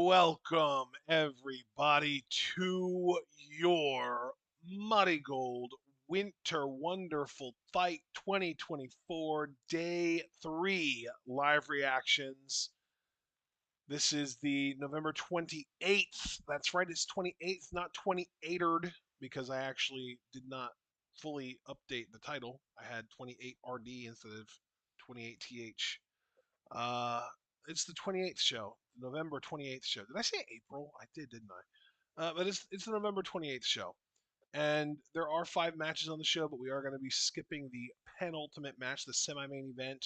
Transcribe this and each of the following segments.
Welcome, everybody, to your MARIGOLD Winter Wonderful Fight 2024 Day 3 live reactions. This is the November 28th. That's right, it's 28th, not 28erd, because I actually did not fully update the title. I had 28RD instead of 28TH. Uh, it's the 28th show, November 28th show. Did I say April? I did, didn't I? But it's the November 28th show. And there are 5 matches on the show, but we are going to be skipping the penultimate match, the semi-main event.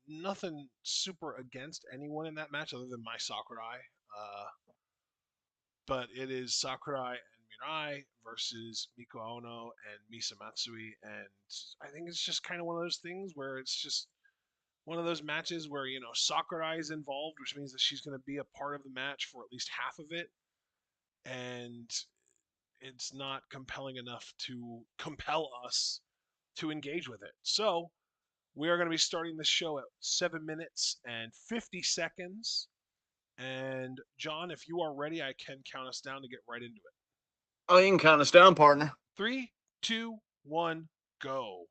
Nothing super against anyone in that match other than my Sakurai. But it is Sakurai and Mirai versus Miko Ono and Misa Matsui. And I think it's just kind of one of those things where it's just one of those matches where Sakurai is involved, which means that she's going to be a part of the match for at least half of it, and it's not compelling enough to compel us to engage with it. So we are going to be starting the show at 7 minutes and 50 seconds. And John, if you are ready, I can count us down to get right into it. Oh, you can count us down, partner. 3, 2, 1, go.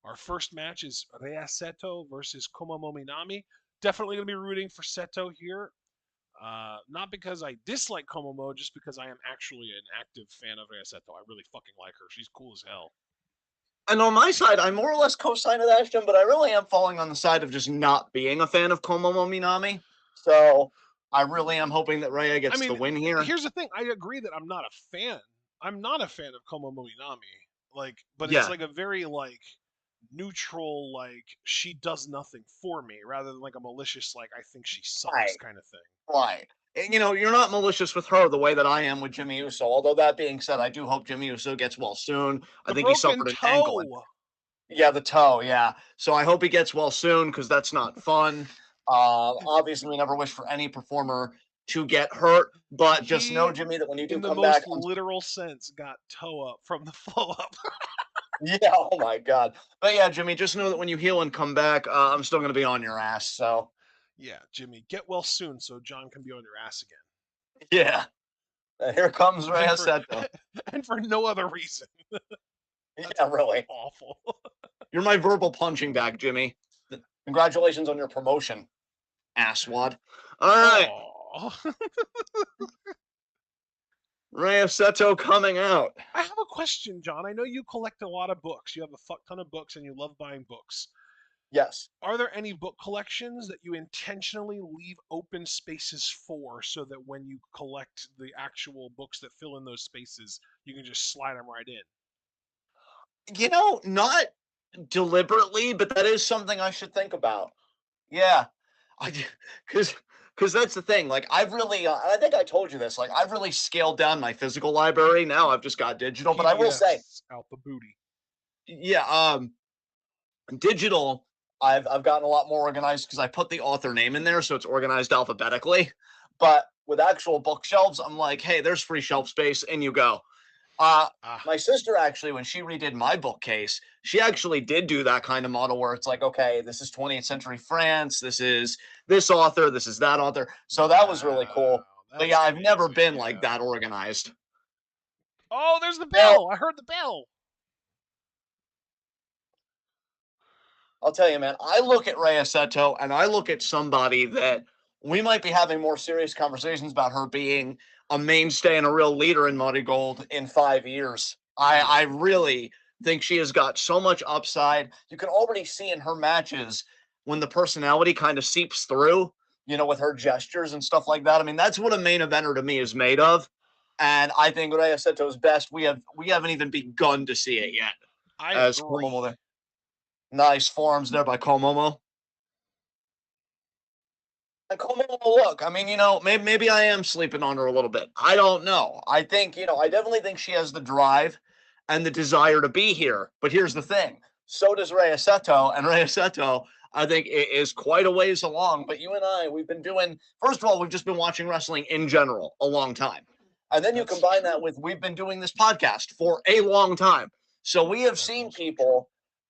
Our first match is Rhea Seto versus Komomo Minami. Definitely going to be rooting for Seto here. Not because I dislike Komomo, just because I am actually an active fan of Rhea Seto. I really fucking like her. She's cool as hell. And on my side, I more or less co-sign with Ashton, but I really am falling on the side of just not being a fan of Komomo Minami. So I really am hoping that Rhea gets the win here. Here's the thing. I agree that I'm not a fan. I'm not a fan of Komomo Minami. But it's like a very neutral, she does nothing for me, rather than like a malicious, I think she sucks kind of thing. Right. And, you're not malicious with her the way that I am with Jimmy Uso. Although that being said, I do hope Jimmy Uso gets well soon. I think he suffered an ankle. Yeah, the toe, yeah. So I hope he gets well soon because that's not fun. Obviously, we never wish for any performer to get hurt, but just know, Jimmy, that when you do come back, in the most literal sense, got toe up from the flow up. Yeah, oh my God. But yeah, Jimmy, just know that when you heal and come back, I'm still going to be on your ass. So yeah, Jimmy, get well soon so John can be on your ass again. Yeah. Here comes Rhea Seto. And for no other reason. Yeah, really. Awful. You're my verbal punching bag, Jimmy. Congratulations on your promotion, asswad. All right. Rhea Seto coming out. I have a question, John. I know you collect a lot of books. You have a fuck ton of books and you love buying books. Yes. Are there any book collections that you intentionally leave open spaces for so that when you collect the actual books that fill in those spaces, you can just slide them right in? Not deliberately, but that is something I should think about. Yeah. Because that's the thing. I've really, I think I told you this, I've really scaled down my physical library. Now I've just got digital, but I will say, out the booty. Yeah. Digital, I've gotten a lot more organized because I put the author name in there, so it's organized alphabetically. But with actual bookshelves, I'm like, hey, there's free shelf space, and you go. My sister actually, when she redid my bookcase, she actually did do that kind of model where it's like, okay, this is 20th century France, this is this author, this is that author. So that was really cool. But yeah, I've never been like that organized. Oh, there's the bell. I heard the bell. I'll tell you, man, I look at Rhea Seto and I look at somebody that we might be having more serious conversations about her being a mainstay and a real leader in MARIGOLD in 5 years. I really think she has got so much upside. You can already see in her matches when the personality kind of seeps through, with her gestures and stuff like that. I mean, that's what a main eventer to me is made of. And I think Rhea Seto's best. We haven't even begun to see it yet. I agree. Nice forms there by Komomo. And Komomo, look, I mean, maybe I am sleeping on her a little bit. I don't know. I think, I definitely think she has the drive and the desire to be here. But here's the thing. So does Rhea Seto. And Rhea Seto, I think, is quite a ways along. But you and I, we've been doing, first of all, we've just been watching wrestling in general a long time. And then you combine that with we've been doing this podcast for a long time. So we have seen people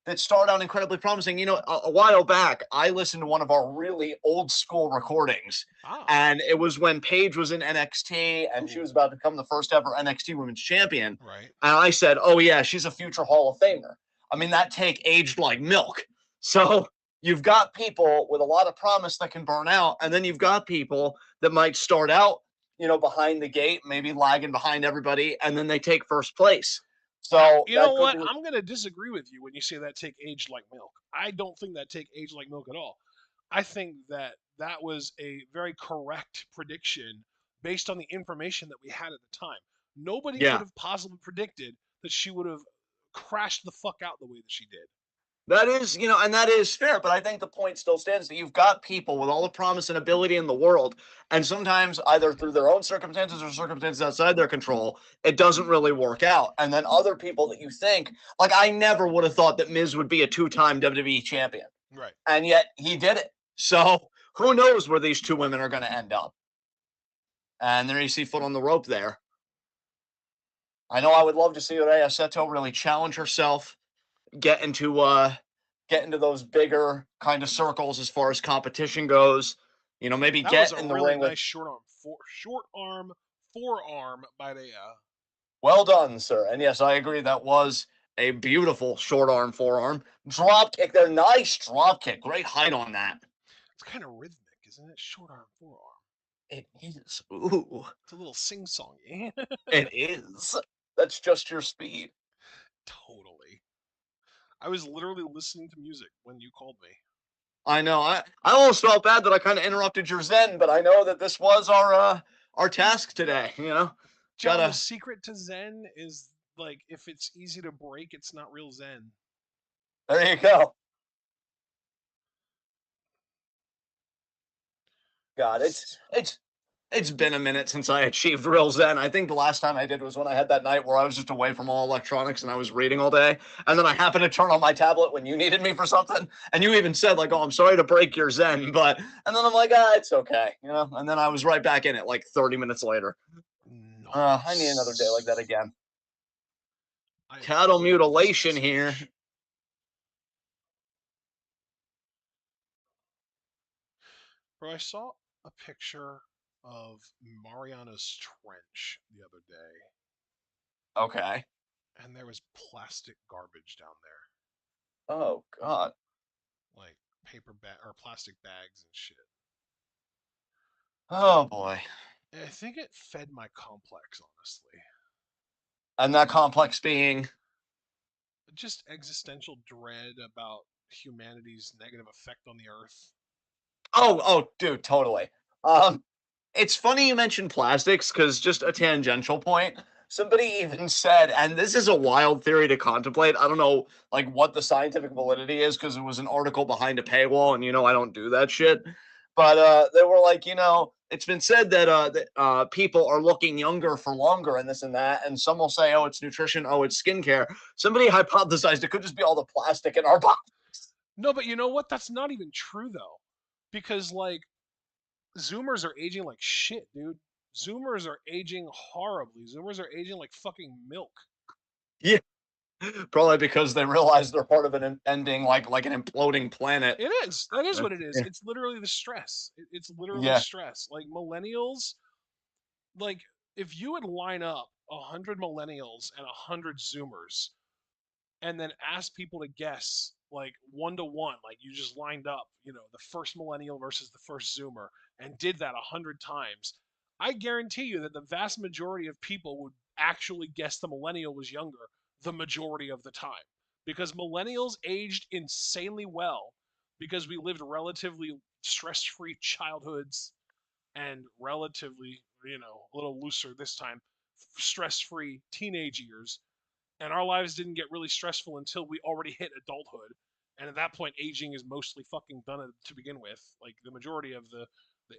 that start out incredibly promising. A while back, I listened to one of our really old school recordings, Ah, and it was when Paige was in NXT and she ooh, was about to become the first ever NXT Women's Champion. right. And I said, "Oh yeah, she's a future Hall of Famer." I mean, that take aged like milk. So you've got people with a lot of promise that can burn out, and then you've got people that might start out, behind the gate, maybe lagging behind everybody, and then they take first place. So You know that could what? be. I'm gonna disagree with you when you say that take aged like milk. I don't think that take aged like milk at all. I think that that was a very correct prediction based on the information that we had at the time. Nobody could Yeah, have possibly predicted that she would have crashed the fuck out the way that she did. that is, and that is fair. But I think the point still stands that you've got people with all the promise and ability in the world, and sometimes either through their own circumstances or circumstances outside their control, it doesn't really work out. And then other people that you think, like I never would have thought that Miz would be a two-time WWE champion, Right. and yet he did it. So who knows where these two women are going to end up? And there you see foot on the rope there. I know I would love to see Rhea Seto really challenge herself, get into those bigger kind of circles as far as competition goes. Maybe That was get a in the really ring with. nice short arm forearm by Rhea. Well done, sir. And yes, I agree. That was a beautiful short arm forearm drop kick. They're nice drop kick. Great height on that. It's kind of rhythmic, isn't it? Short arm forearm. It is. Ooh, It's a little sing-songy. it is. That's just your speed. Totally. I was literally listening to music when you called me. I know. I almost felt bad that I kind of interrupted your zen, but I know that this was our task today. John, the Gotta. secret to Zen is like if it's easy to break, it's not real Zen. There you go. God, It's it's been a minute since I achieved real zen. I think the last time I did was when I had that night where I was just away from all electronics and I was reading all day. And then I happened to turn on my tablet when you needed me for something. And you even said, like, "Oh, I'm sorry to break your zen." But, and then I'm like, it's okay. And then I was right back in it like 30 minutes later. I need another day like that nice. again. I am Cattle quoting this mutilation here. message. Bro, I saw a picture of Mariana's Trench the other day, Okay. and there was plastic garbage down there, Oh, God. like paper bag or plastic bags and shit. Oh, boy. And I think it fed my complex, honestly. And that complex being. Just existential dread about humanity's negative effect on the earth. Oh, dude, totally. Um, It's funny you mentioned plastics because just a tangential point. Somebody even said, and this is a wild theory to contemplate. I don't know, like what the scientific validity is because it was an article behind a paywall, and I don't do that shit. But they were like, it's been said that people are looking younger for longer, and this and that. And some will say, oh, it's nutrition, oh, it's skincare. Somebody hypothesized it could just be all the plastic in our body. No, but you know what? That's not even true though, because like Zoomers are aging like shit, dude. Zoomers are aging horribly. Zoomers are aging like fucking milk. Yeah, probably because they realize they're part of an ending, like an imploding planet. It is. That is Uh, what it is. Yeah. It's literally the stress. It's literally Yeah. stress. Like millennials, like if you would line up 100 millennials and 100 Zoomers, and then ask people to guess like 1 to 1, like you just lined up, the first millennial versus the first Zoomer, and did that 100 times, I guarantee you that the vast majority of people would actually guess the millennial was younger the majority of the time because millennials aged insanely well because we lived relatively stress-free childhoods and relatively, a little looser this time, stress-free teenage years, and our lives didn't get really stressful until we already hit adulthood. And at that point, aging is mostly fucking done to begin with. Like the majority of the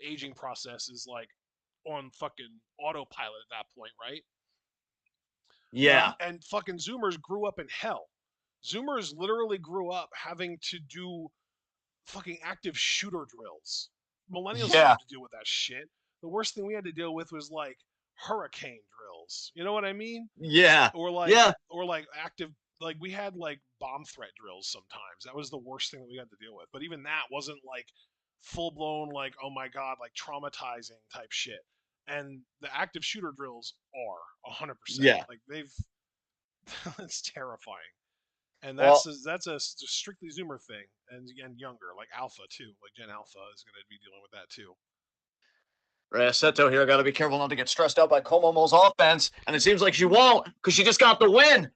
aging process is like on fucking autopilot at that point, right? Yeah. And fucking Zoomers grew up in hell. Zoomers literally grew up having to do fucking active shooter drills. Millennials didn't Yeah. have to deal with that shit. The worst thing we had to deal with was like hurricane drills. You know what I mean? Yeah. Or like Yeah. active, like we had like bomb threat drills sometimes. That was the worst thing that we had to deal with. But even that wasn't like full blown, like, oh my God, like traumatizing type shit. And the active shooter drills are 100%. Yeah. Like they've, it's terrifying. And Well, that's a strictly Zoomer thing, and younger, like Alpha too. Like Gen Alpha is going to be dealing with that too. Seto here got to be careful not to get stressed out by Komomo's offense, and it seems like she won't because she just got the win.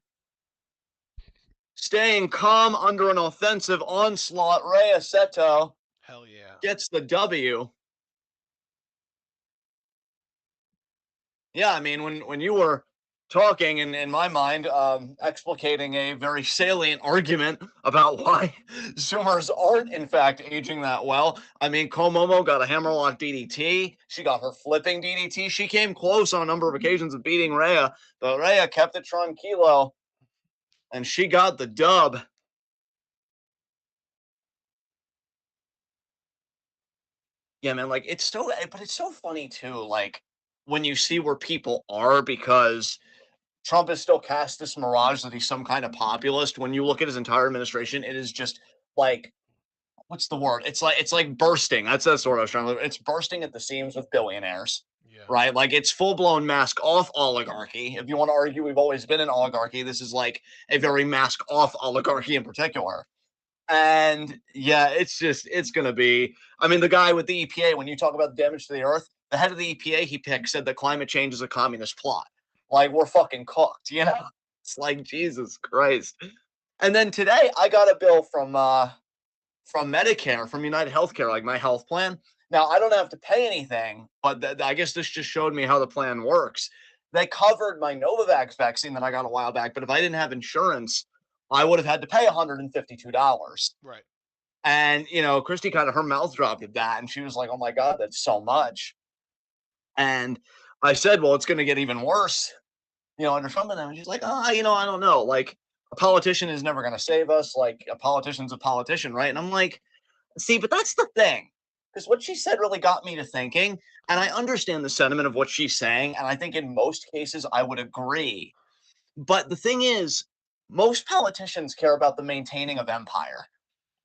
Staying calm under an offensive onslaught, Rhea Seto Hell yeah. gets the W. Yeah, I mean, when you were talking, in my mind, explicating a very salient argument about why Zoomers aren't, in fact, aging that well. I mean, Komomo got a hammerlock DDT. She got her flipping DDT. She came close on a number of occasions of beating Rhea, but Rhea kept it tranquilo, and she got the dub. Yeah, man, like it's so, but it's so funny too, like when you see where people are because Trump is still cast this mirage that he's some kind of populist. When you look at his entire administration, it is just like what's the word? It's like bursting. That's what I was trying to. It's bursting at the seams with billionaires, Yeah. right? Like it's full blown mask off oligarchy. If you want to argue, we've always been an oligarchy. This is like a very mask off oligarchy in particular. And yeah, it's gonna be. I mean, the guy with the EPA, when you talk about damage to the earth, the head of the EPA he picked said that climate change is a communist plot. Like we're fucking cooked, you know? It's like Jesus Christ. And then today I got a bill from Medicare, from United Healthcare, like my health plan. Now I don't have to pay anything, but I guess this just showed me how the plan works. They covered my Novavax vaccine that I got a while back, but if I didn't have insurance, I would have had to pay $152. Right. And Christy kind of her mouth dropped at that, and she was like, "Oh my god, that's so much." And I said, "Well, it's going to get even worse." Under Trump and them. And she's like, I don't know. Like, a politician is never going to save us. Like, a politician's a politician, right? And I'm like, see, but that's the thing. Because what she said really got me to thinking. And I understand the sentiment of what she's saying. And I think in most cases, I would agree. But the thing is, most politicians care about the maintaining of empire.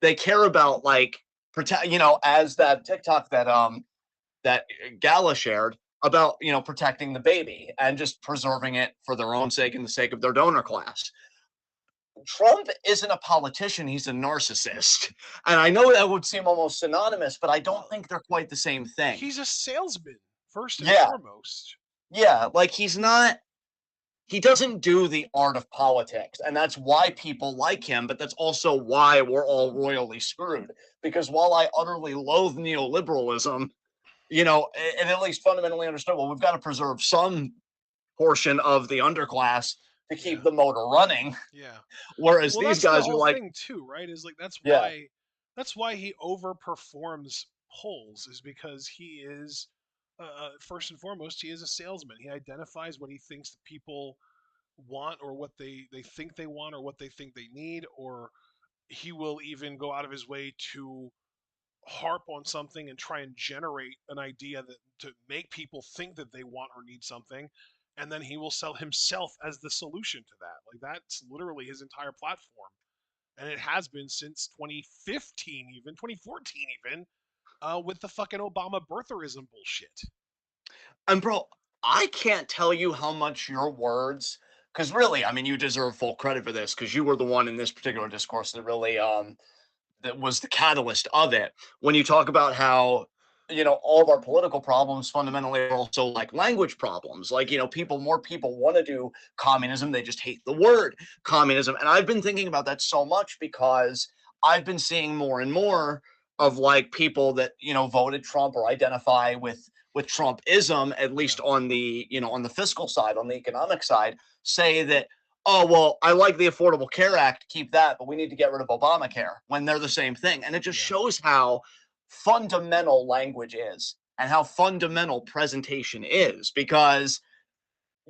They care about, like, protect, as that TikTok that Gala shared about protecting the baby and just preserving it for their own sake and the sake of their donor class. Trump isn't a politician, he's a narcissist. And I know that would seem almost synonymous, but I don't think they're quite the same thing. He's a salesman first and Yeah. foremost. Yeah, like he doesn't do the art of politics, and that's why people like him, but that's also why we're all royally screwed. Because while I utterly loathe neoliberalism, and at least fundamentally understood, well, we've got to preserve some portion of the underclass to keep the motor running. Yeah. Whereas Well, these that's the guys are whole like, thing too, right? Is like yeah, that's why he overperforms polls is because he is first and foremost he is a salesman. He identifies what he thinks the people want or what they think they want or what they think they need, or he will even go out of his way to harp on something and try and generate an idea that to make people think that they want or need something, and then he will sell himself as the solution to that. Like that's literally his entire platform, and it has been since 2015, even 2014, even with the fucking Obama birtherism bullshit. and bro, I can't tell you how much your words, because really, I mean, you deserve full credit for this because you were the one in this particular discourse that really that was the catalyst of it. When you talk about how all of our political problems fundamentally are also like language problems. Like more people want to do communism, they just hate the word communism. And I've been thinking about that so much because I've been seeing more and more of like people that voted Trump or identify with Trumpism, at least on the on the fiscal side, on the economic side, say that, oh, well, I like the Affordable Care Act, keep that, but we need to get rid of Obamacare, when they're the same thing. And it just shows how fundamental language is and how fundamental presentation is, because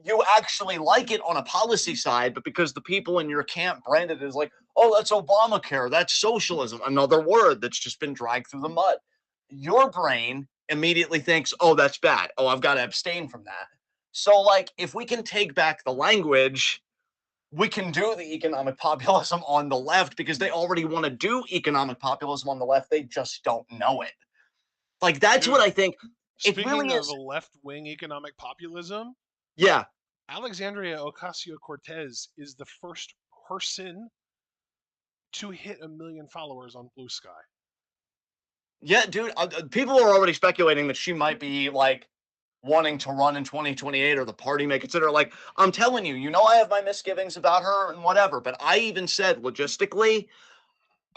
you actually like it on a policy side, but because the people in your camp branded it as like, oh, that's Obamacare, that's socialism, another word that's just been dragged through the mud. Your brain immediately thinks, oh, that's bad. Oh, I've got to abstain from that. So, like, if we can take back the language, we can do the economic populism on the left because they already want to do economic populism on the left. They just don't know it. Like, that's what Dude, I think. It speaking really of is. a left-wing economic populism, Yeah. Alexandria Ocasio-Cortez is the first person to hit 1 million followers on Blue Sky. Yeah, dude. People are already speculating that she might be like wanting to run in 2028, or the party may consider. Like, I'm telling you, I have my misgivings about her and whatever, but I even said logistically,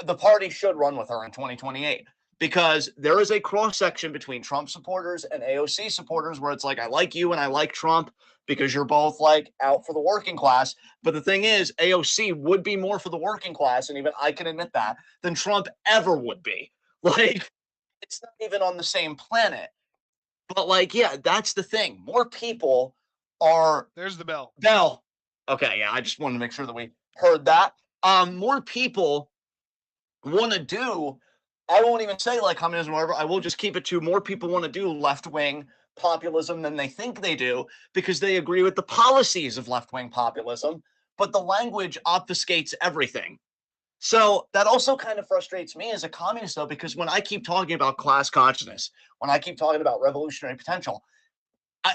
the party should run with her in 2028 because there is a cross section between Trump supporters and AOC supporters where it's like, I like you and I like Trump because you're both like out for the working class. But the thing is, AOC would be more for the working class, and even I can admit that, than Trump ever would be. Like, it's not even on the same planet. But like, yeah, that's the thing. More people are There's the bell. Bell. Okay, yeah, I just wanted to make sure that we heard that. More people want to do, I won't even say like communism or whatever, I will just keep it to more people want to do left wing populism than they think they do because they agree with the policies of left wing populism, but the language obfuscates everything. So that also kind of frustrates me as a communist, though, because when I keep talking about class consciousness, when I keep talking about revolutionary potential,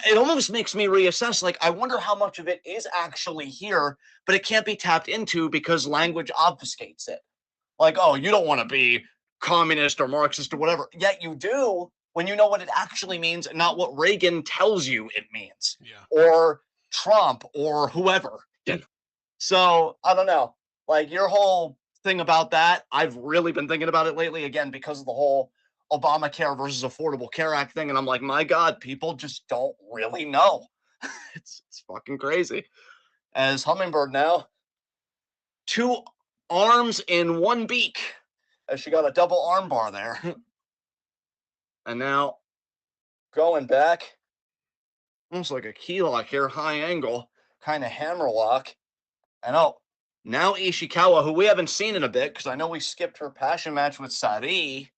it almost makes me reassess. Like, I wonder how much of it is actually here, but it can't be tapped into because language obfuscates it. Like, oh, you don't want to be communist or Marxist or whatever. Yet you do when you know what it actually means and not what Reagan tells you it means, Yeah. or Trump or whoever. So I don't know. Like, your whole thing about that, I've really been thinking about it lately again because of the whole Obamacare versus Affordable Care Act thing. And I'm like, my God, people just don't really know. It's fucking crazy. As Hummingbird now, 2 arms in 1 beak, as she got a double arm bar there. And now going back, almost like a key lock here, high angle, kind of hammer lock. And oh, now Ishikawa, who we haven't seen in a bit, because I know we skipped her passion match with Sari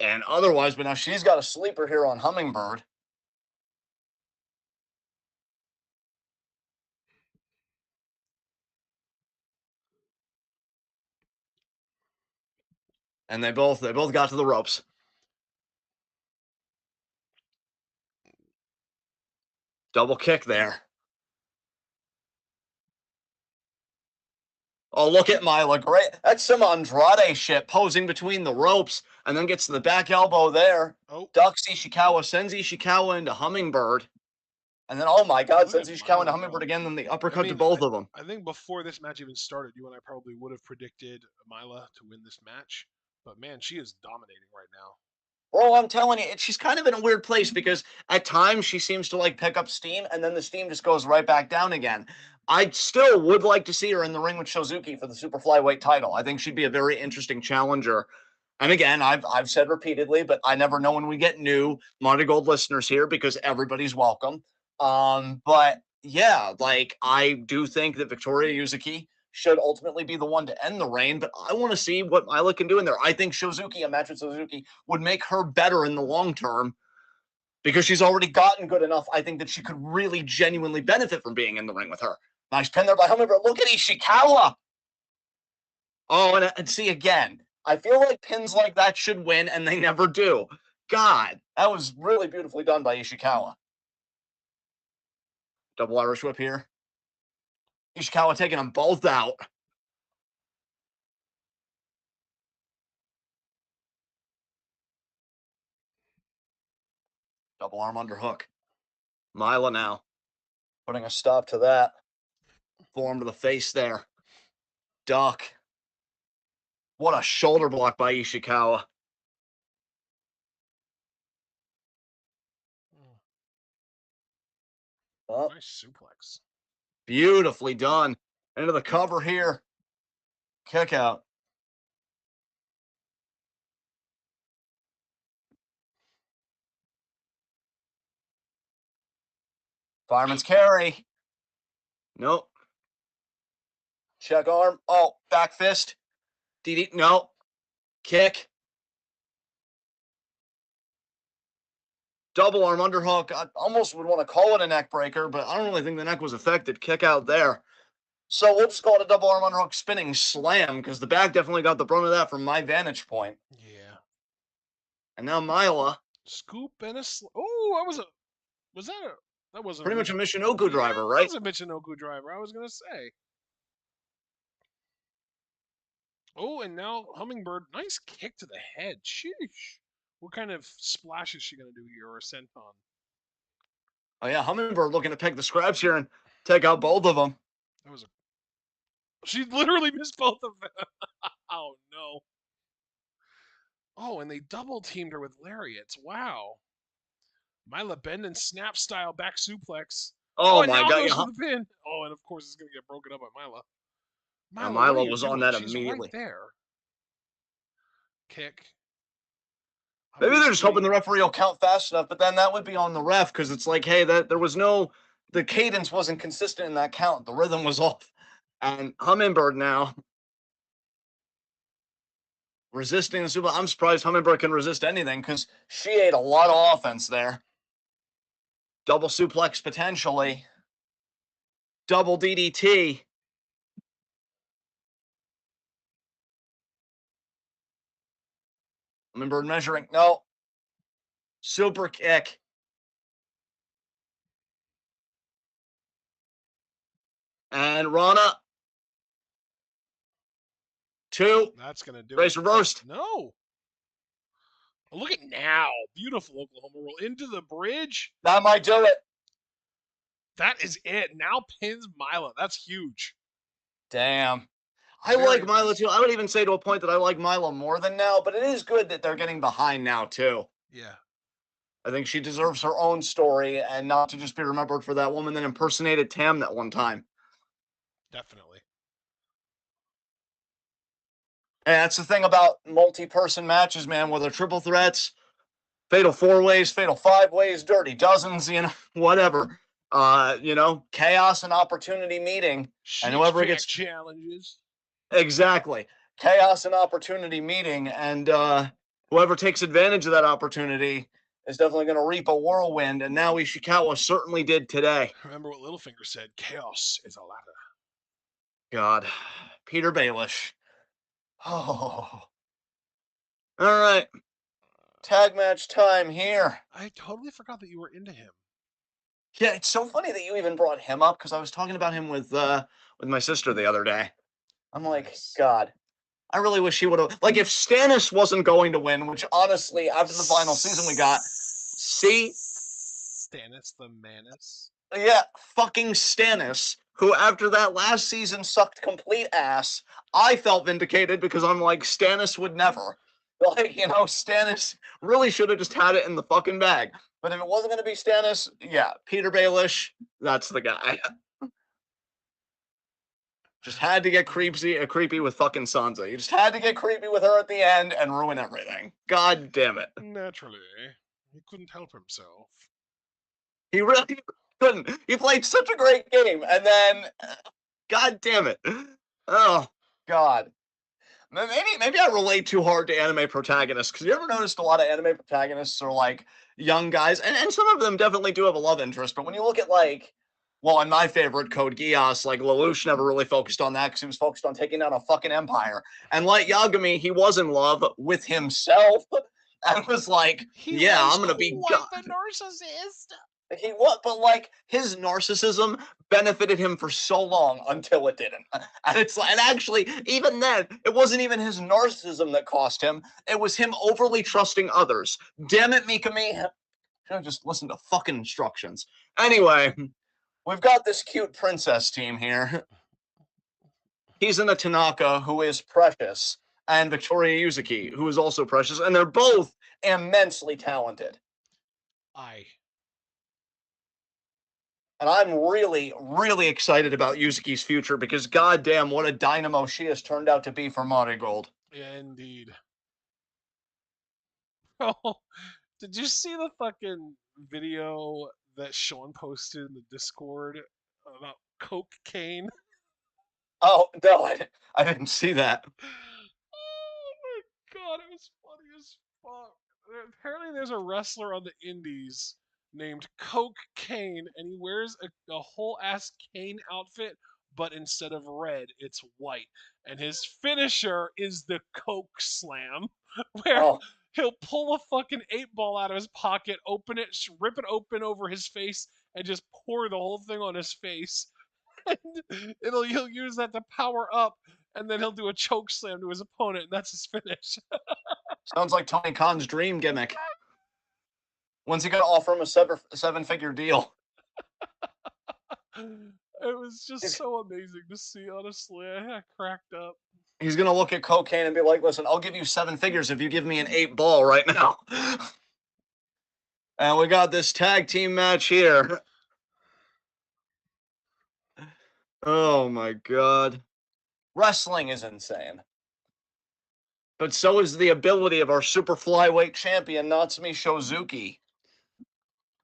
and otherwise, but now she's got a sleeper here on Hummingbird. And they both got to the ropes. Double kick there. Oh, look at Mila. Great. That's some Andrade shit, posing between the ropes and then gets to the back elbow there. Oh, Ducks Ishikawa, sends Ishikawa into Hummingbird. And then, oh my God, look at sends Ishikawa into Mila Hummingbird go. again, then the I uppercut to mean, both of them. I think before this match even started, you and I probably would have predicted Mila to win this match. But man, she is dominating right now. Bro, I'm telling you, she's kind of in a weird place because at times she seems to like pick up steam and then the steam just goes right back down again. I still would like to see her in the ring with Shozuki for the super flyweight title. I think she'd be a very interesting challenger. And again, I've said repeatedly, but I never know when we get new MARIGOLD listeners here because everybody's welcome. But yeah, like, I do think that Victoria Yuzuki should ultimately be the one to end the reign, but I want to see what Mila can do in there. I think Shozuki, a match with Suzuki, would make her better in the long term because she's already gotten good enough. I think that she could really genuinely benefit from being in the ring with her. Nice pin there by Hummingbird. Look at Ishikawa. Oh, and see again, I feel like pins like that should win, and they never do. God, that was really beautifully done by Ishikawa. Double Irish whip here. Ishikawa taking them both out. Double arm underhook. Mila now putting a stop to that. Forearm to the face there. Duck. What a shoulder block by Ishikawa. Oh, Nice suplex. beautifully done. Into the cover here. Kick out. Fireman's carry. Nope. Check arm. Oh, back fist. DD. No. Kick. Double arm underhook. I almost would want to call it a neck breaker, but I don't really think the neck was affected. Kick out there. So we'll just call it a double arm underhook spinning slam because the back definitely got the brunt of that from my vantage point. Yeah. And now Mila, Scoop and a oh, was that wasn't a pretty much a Mich Michinoku yeah, driver, it right? was a Michinoku driver. I was gonna say. Oh, and now Hummingbird, nice kick to the head. Sheesh. What kind of splash is she gonna do here or senton? Oh yeah, Hummingbird looking to pick the scraps here and take out both of them. That was a. She literally missed both of them. Oh no. Oh, and they double teamed her with lariats. Wow. Mila bend and snap style back suplex. Oh, Oh and my now god, goes yeah. for the pin. Oh, and of course it's gonna get broken up by Mila. Mila, what are Mila you was on doing? that She's right immediately. there. Kick. Maybe they're just hoping the Basically, referee will count fast enough, but then that would be on the ref because it's like, hey, that there was no, the cadence wasn't consistent in that count. The rhythm was off. And Hummingbird now resisting the super. I'm surprised Hummingbird can resist anything because she ate a lot of offense there. Double suplex potentially. Double DDT. Hummingbird measuring. No. Super kick. And Rana. Two. that's gonna do it. Race reversed. No. Oh, look at now. Beautiful Oklahoma roll into the bridge. That might do it. That is it. Now pins Mila. That's huge. Damn. I Very like Milo impressive. too. I would even say to a point that I like Milo more than now, but it is good that they're getting behind now too. Yeah, I think she deserves her own story and not to just be remembered for that woman that impersonated Tam that one time. definitely. And that's the thing about multi-person matches, man, whether triple threats, fatal four ways, fatal five ways, dirty dozens, whatever. Chaos and opportunity meeting. And Six whoever pack gets challenges. exactly chaos and opportunity meeting, and whoever takes advantage of that opportunity is definitely going to reap a whirlwind. And now Ishikawa certainly did today. Remember what Littlefinger said: chaos is a ladder. God, Peter Baelish. Oh, all right. Tag match time here. I totally forgot that you were into him. Yeah, it's so funny that you even brought him up because I was talking about him with my sister the other day. I'm like, Nice. God, I really wish he would have. Like, if Stannis wasn't going to win, which honestly, after the final season we got, see, Stannis the Manus. yeah, fucking Stannis, who after that last season sucked complete ass, I felt vindicated because I'm like, Stannis would never. Like, Stannis really should have just had it in the fucking bag. But if it wasn't going to be Stannis, yeah, Peter Baelish, that's the guy. Just had to get creepy with fucking Sansa. You just had to get creepy with her at the end and ruin everything. God damn it. Naturally, he couldn't help himself. He really couldn't. He played such a great game, and then, God damn it. Oh, God. Maybe I relate too hard to anime protagonists because you ever noticed a lot of anime protagonists are like young guys, and some of them definitely do have a love interest. But when you look at well, in my favorite Code Geass, like Lelouch never really focused on that because he was focused on taking down a fucking empire. And like Yagami, he was in love with himself and was like, He yeah, was I'm gonna be quite God. the narcissist. He was, but like his narcissism benefited him for so long until it didn't. And it's like, and actually, even then, it wasn't even his narcissism that cost him. It was him overly trusting others. Damn it, Mikami. Should have just listened to fucking instructions. Anyway, we've got this cute princess team here. He's in a Tanaka, who is precious, and Victoria Yuzuki, who is also precious, and they're both immensely talented. I. And I'm really, really excited about Yuzuki's future because goddamn, what a dynamo she has turned out to be for Marigold. Indeed. Oh, did you see the fucking video that Sean posted in the Discord about cocaine? Oh no, I didn't see that. Oh my god, it was funny as fuck. Apparently, there's a wrestler on the Indies named Coke Kane, and he wears a whole ass cane outfit, but instead of red, it's white. And his finisher is the Coke Slam, where Oh, he'll pull a fucking 8 ball out of his pocket, open it, rip it open over his face, and just pour the whole thing on his face. And he'll use that to power up, and then he'll do a choke slam to his opponent, and that's his finish. sounds like Tony Khan's dream gimmick. When's he gonna offer him a seven-figure deal? It was just so amazing to see, honestly. I cracked up. He's gonna look at cocaine and be like, "Listen, I'll give you 7 figures if you give me an 8 ball right now." And we got this tag team match here. Oh my god. Wrestling is insane. But so is the ability of our super flyweight champion, Natsumi Shozuki,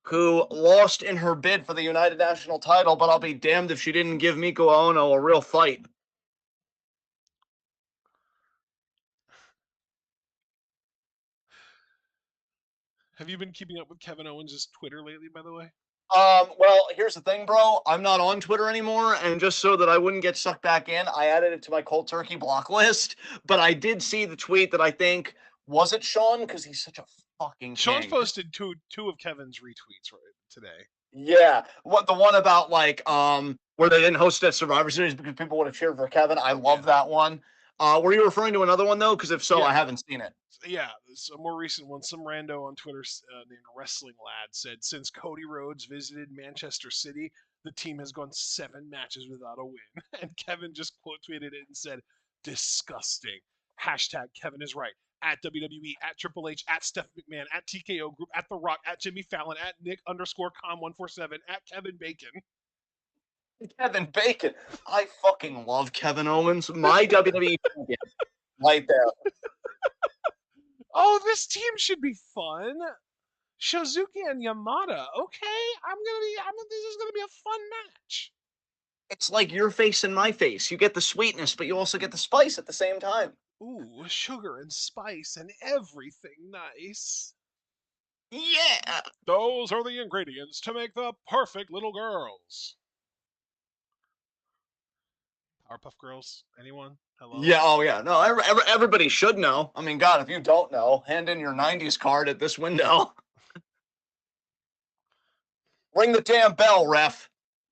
who lost in her bid for the United National title, but I'll be damned if she didn't give Miko Ono a real fight. Have you been keeping up with Kevin Owens' Twitter lately, by the way? Well, here's the thing, bro. I'm not on Twitter anymore, and just so that I wouldn't get sucked back in, I added it to my cold turkey block list. But I did see the tweet that I think was it Sean because he's such a fucking Sean's king. posted two of Kevin's retweets right today. Yeah, what the one about like where they didn't host that Survivor Series because people would have cheered for Kevin. I love that one. Were you referring to another one though? Because if so, Yeah, I haven't seen it. yeah, a more recent one. Some rando on Twitter named Wrestling Lad said, since Cody Rhodes visited Manchester City, the team has gone 7 matches without a win. And Kevin just quote tweeted it and said, disgusting. Hashtag Kevin is right. At WWE, at Triple H, at Steph McMahon, at TKO Group, at The Rock, at Jimmy Fallon, at Nick_Com147, at Kevin Bacon. Kevin Bacon. I fucking love Kevin Owens. My WWE champion. Right there. Oh, this team should be fun. Shozuki and Yamada. Okay, this is gonna be a fun match. It's like your face and my face. You get the sweetness, but you also get the spice at the same time. Ooh, sugar and spice and everything nice. Yeah. Those are the ingredients to make the perfect little girls. Powerpuff Girls? Anyone? Hello? Yeah, oh yeah. No, everybody should know. I mean, God, if you don't know, hand in your 90s card at this window. Ring the damn bell, ref.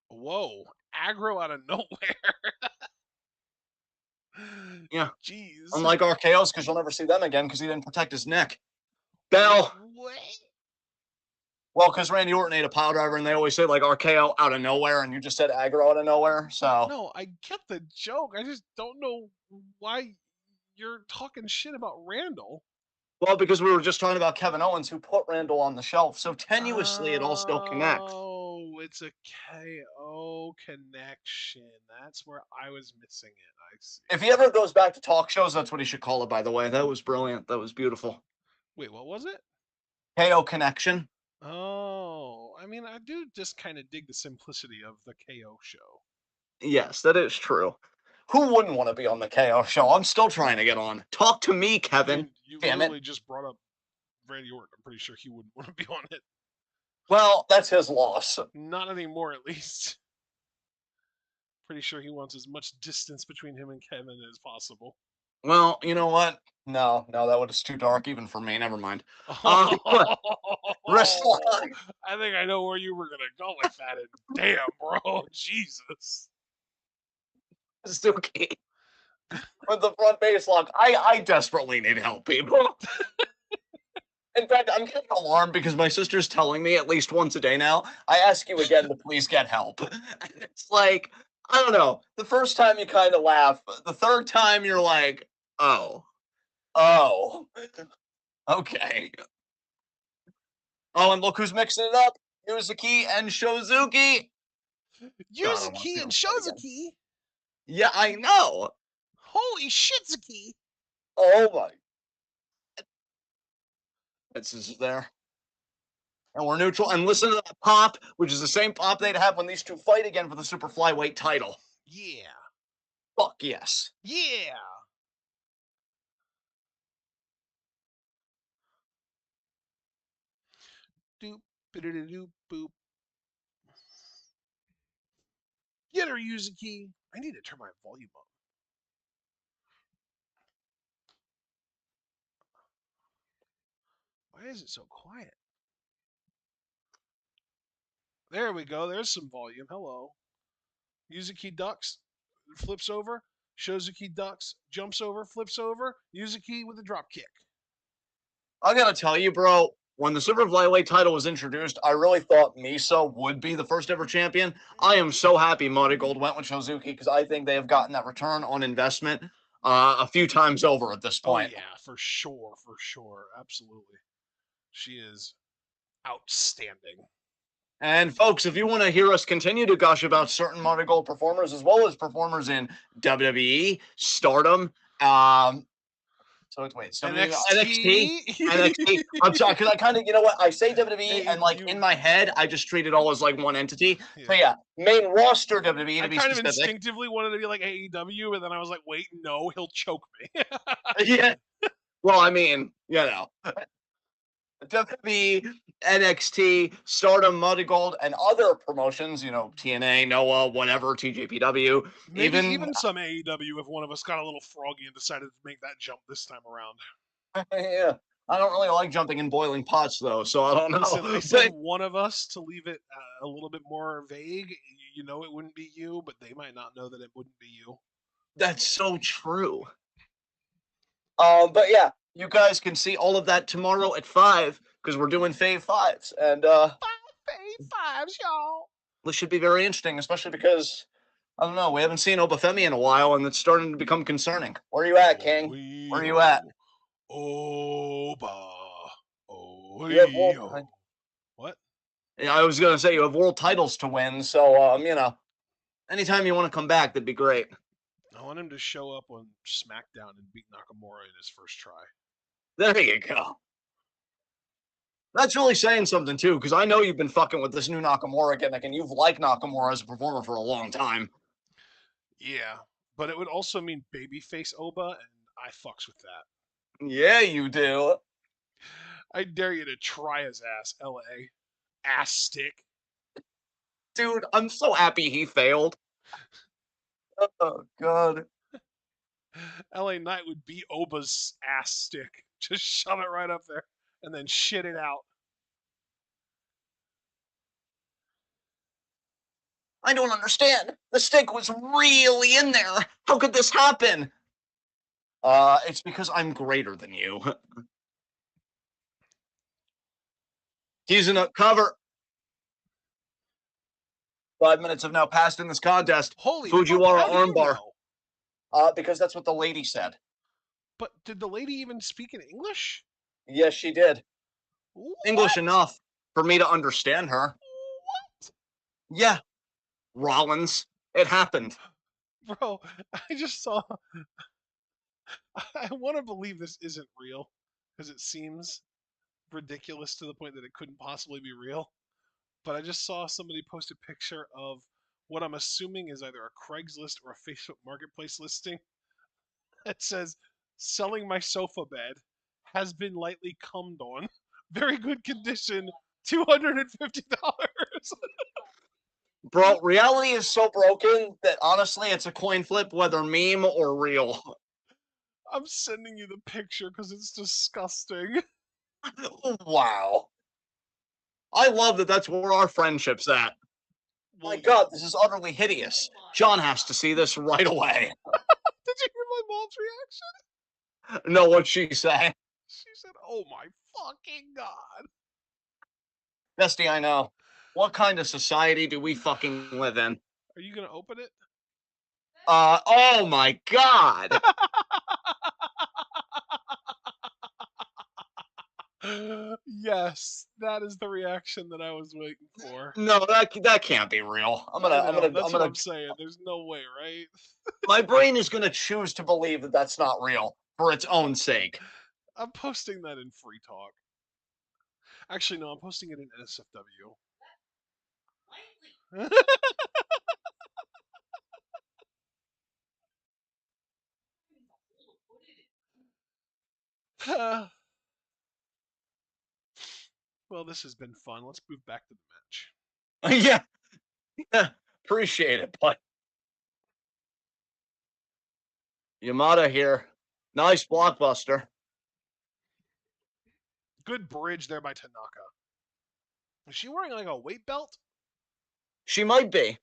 Whoa, aggro out of nowhere. Yeah. Jeez. Unlike RKO's, because you'll never see them again because he didn't protect his neck. Bell. What? Well, because Randy Orton ate a pile driver, and they always say like RKO out of nowhere, and you just said aggro out of nowhere. So, No, I get the joke. I just don't know why you're talking shit about Randall. well, because we were just talking about Kevin Owens, who put Randall on the shelf, so tenuously it all still connects. Oh, it's a KO connection. That's where I was missing it. I see. If he ever goes back to talk shows, that's what he should call it. By the way, that was brilliant. That was beautiful. Wait, what was it? KO connection. Oh, I mean, I do just kind of dig the simplicity of the KO show. Yes, that is true. Who wouldn't want to be on the KO show? I'm still trying to get on. Talk to me, I Kevin. mean, you Damn it. literally just brought up Randy Orton. I'm pretty sure he wouldn't want to be on it. Well, that's his loss. Not anymore, at least. Pretty sure he wants as much distance between him and Kevin as possible. Well, you know what? No, that was too dark even for me. Never mind. Oh, Rest I think I know where you were gonna go with that. And damn, bro, Jesus. Suzuki with the front base lock. I desperately need help, people. In fact, I'm getting alarmed because my sister's telling me at least once a day now, I ask you again to please get help. It's like, I don't know. The first time you kind of laugh. The third time you're like, oh. Okay. Oh, and look who's mixing it up. Yuzuki and Shozuki. God, I want to see Yuzuki and them fight again. Shozuki. Yeah, I know. Holy shitzuki. Oh my. This is there. And we're neutral. And listen to that pop, which is the same pop they'd have when these two fight again for the super flyweight title. Yeah. Fuck yes. Yeah. Doop, doop, boop. Get her, Yuzuki. I need to turn my volume up. Why is it so quiet? There we go. There's some volume. Hello. Yuzuki ducks, flips over. Shozuki ducks, jumps over, flips over. Yuzuki with a drop kick. I gotta tell you, bro, when the super flyweight title was introduced, I really thought Misa would be the first ever champion. I am so happy Marigold went with Shozuki because I think they have gotten that return on investment a few times over at this Oh point. yeah, for sure, absolutely. She is outstanding. And folks, if you want to hear us continue to gush about certain Marigold performers as well as performers in WWE, Stardom, so it's wait, NXT, NXT. NXT. I'm sorry, because I kind of, you know what, I say WWE, Hey, and like you. in my head, I just treat it all as like one entity. So Yeah. yeah, main roster WWE I to be kind of specific. instinctively wanted to be like AEW, and then I was like, wait, no, he'll choke me. Yeah. Well, I mean, you know, WWE, NXT, Stardom, Marigold, and other promotions. You know, TNA, Noah, whatever, TJPW, Maybe even even some AEW if one of us got a little froggy and decided to make that jump this time around. yeah. I don't really like jumping in boiling pots though, so I don't Listen, I know. said But one of us to leave it a little bit more vague. You know, it wouldn't be you, but they might not know that it wouldn't be you. that's so true. But yeah, you guys can see all of that tomorrow at 5 because we're doing Fave Fives, and Fave fives, y'all. this should be very interesting, especially because I don't know, we haven't seen Obafemi in a while, and it's starting to become concerning. Where are you at, Oh, King? Where are you at? Oba. You have world. Oh, what? Yeah, I was gonna say you have world titles to win, so you know, anytime you want to come back, that'd be great. I want him to show up on SmackDown and beat Nakamura in his first try. There you go. That's really saying something too, because I know you've been fucking with this new Nakamura gimmick, and you've liked Nakamura as a performer for a long time. Yeah, but it would also mean babyface Oba, and I fucks with that. Yeah, you do. I dare you to try his ass, LA. Ass stick. Dude, I'm so happy he failed. Oh god. LA Knight would beat Oba's ass stick. Just shove it right up there and then shit it out. I don't understand. The stick was really in there. How could this happen? It's because I'm greater than you. He's in a cover. 5 minutes have now passed in this contest. Holy fuck, Fujiwara how do you armbar. know? Because that's what the lady said. But did the lady even speak in English? Yes, she did. English What? enough for me to understand her. What? Yeah, Rollins. It happened. Bro, I just saw. I want to believe this isn't real because it seems ridiculous to the point that it couldn't possibly be real. But I just saw somebody post a picture of what I'm assuming is either a Craigslist or a Facebook Marketplace listing that says, selling my sofa bed has been lightly cummed on. Very good condition, $250. Bro, reality is so broken that honestly, it's a coin flip whether meme or real. I'm sending you the picture because it's disgusting. Wow. I love that that's where our friendship's at. My Well, god, this is utterly hideous. John has to see this right away. did you hear my mom's reaction? Know what she say? She said, "Oh my fucking god." Bestie, I know. What kind of society do we fucking live in? Are you gonna open it? Oh my god. Yes, that is the reaction that I was waiting for. No, that can't be real. I know, that's what I'm saying. There's no way, right? my brain is gonna choose to believe that that's not real for its own sake. I'm posting that in Free Talk. Actually, no, I'm posting it in NSFW. Well, this has been fun. Let's move back to the match. Yeah, yeah, appreciate it, but Yamada here. Nice blockbuster. Good bridge there by Tanaka. Is she wearing like a weight belt? She might be.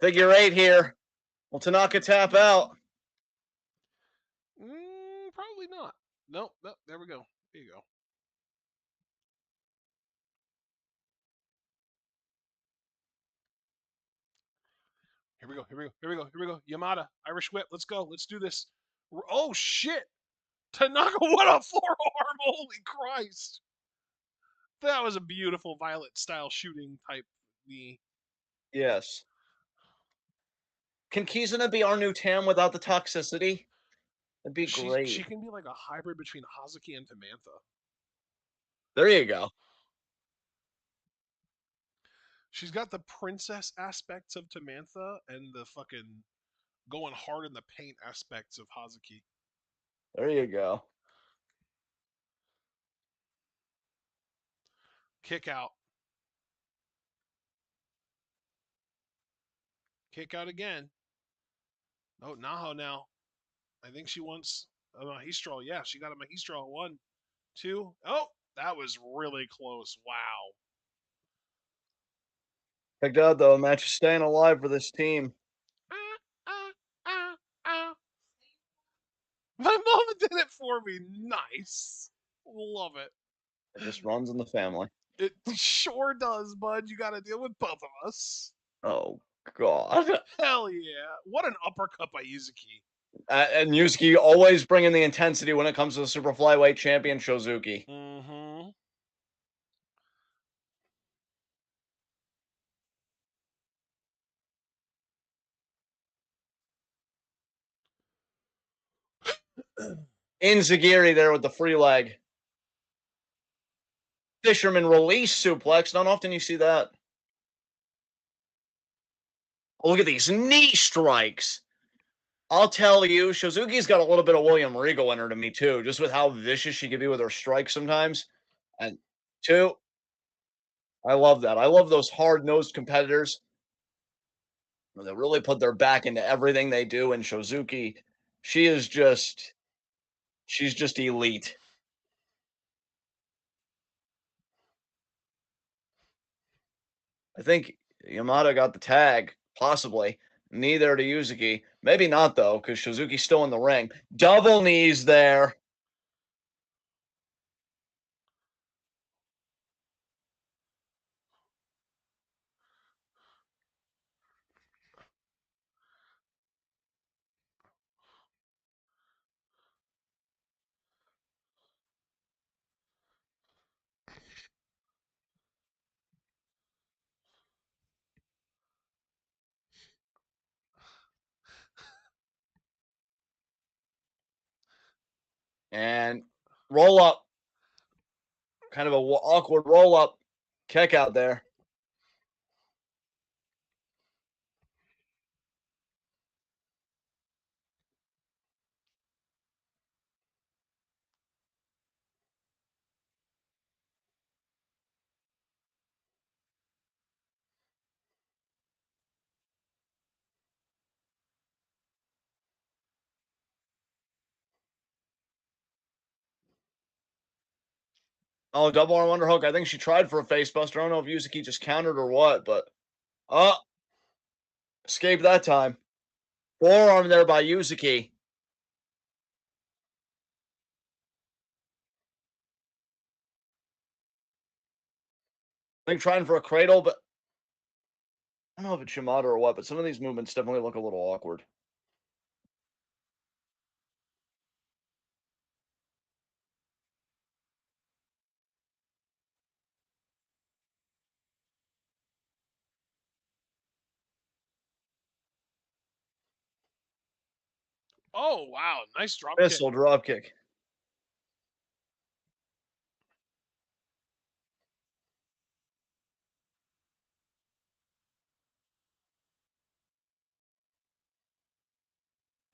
Figure eight here. Will Tanaka tap out? Probably not. Nope. Nope. There we go. There you go. Here we go. Here we go. Here we go. Here we go. Yamada, Irish whip. Let's go. Let's do this. Oh shit! Tanaka, what a forearm! Holy Christ! That was a beautiful Violet style shooting type knee. Yes. Can Kizuna be our new Tam without the toxicity? That'd be She great. can be like a hybrid between Hazuki and Tamantha. There you go. She's got the princess aspects of Tamantha and the fucking going hard in the paint aspects of Hazuki. There you go. Kick out. Kick out again. Oh, Naho now. I think she wants a Magistral. Yeah, she got a Magistral. One, two. Oh, that was really close. Wow. Thank God, though, match is staying alive for this team. Ah, ah, ah, ah. My mom did it for me. Nice. Love it. It just runs in the family. It sure does, bud. You got to deal with both of us. Oh, God. Hell yeah. What an uppercut by Yuzuki. And Yusuke always bringing the intensity when it comes to the super flyweight champion Shozuki. Mm-hmm. Inzagiri there with the free leg. Fisherman release suplex. Not often you see that. Oh, look at these knee strikes. I'll tell you, Shozuki's got a little bit of William Regal in her to me, too, just with how vicious she can be with her strikes sometimes. And two, I love that. I love those hard nosed competitors that really put their back into everything they do. And Shozuki, she is just, she's just elite. I think Yamada got the tag, possibly. Knee there to Yuzuki. Maybe not, though, because Suzuki's still in the ring. Double knees there. And roll up. Kind of a awkward roll up. Kick out there. Oh, double arm underhook. I think she tried for a facebuster. I don't know if Yuzuki just countered or what, but escaped that time. Forearm there by Yuzuki. I think trying for a cradle, but I don't know if it's Shimada or what, but some of these movements definitely look a little awkward. Oh, wow. Nice drop kick. Pistol drop kick.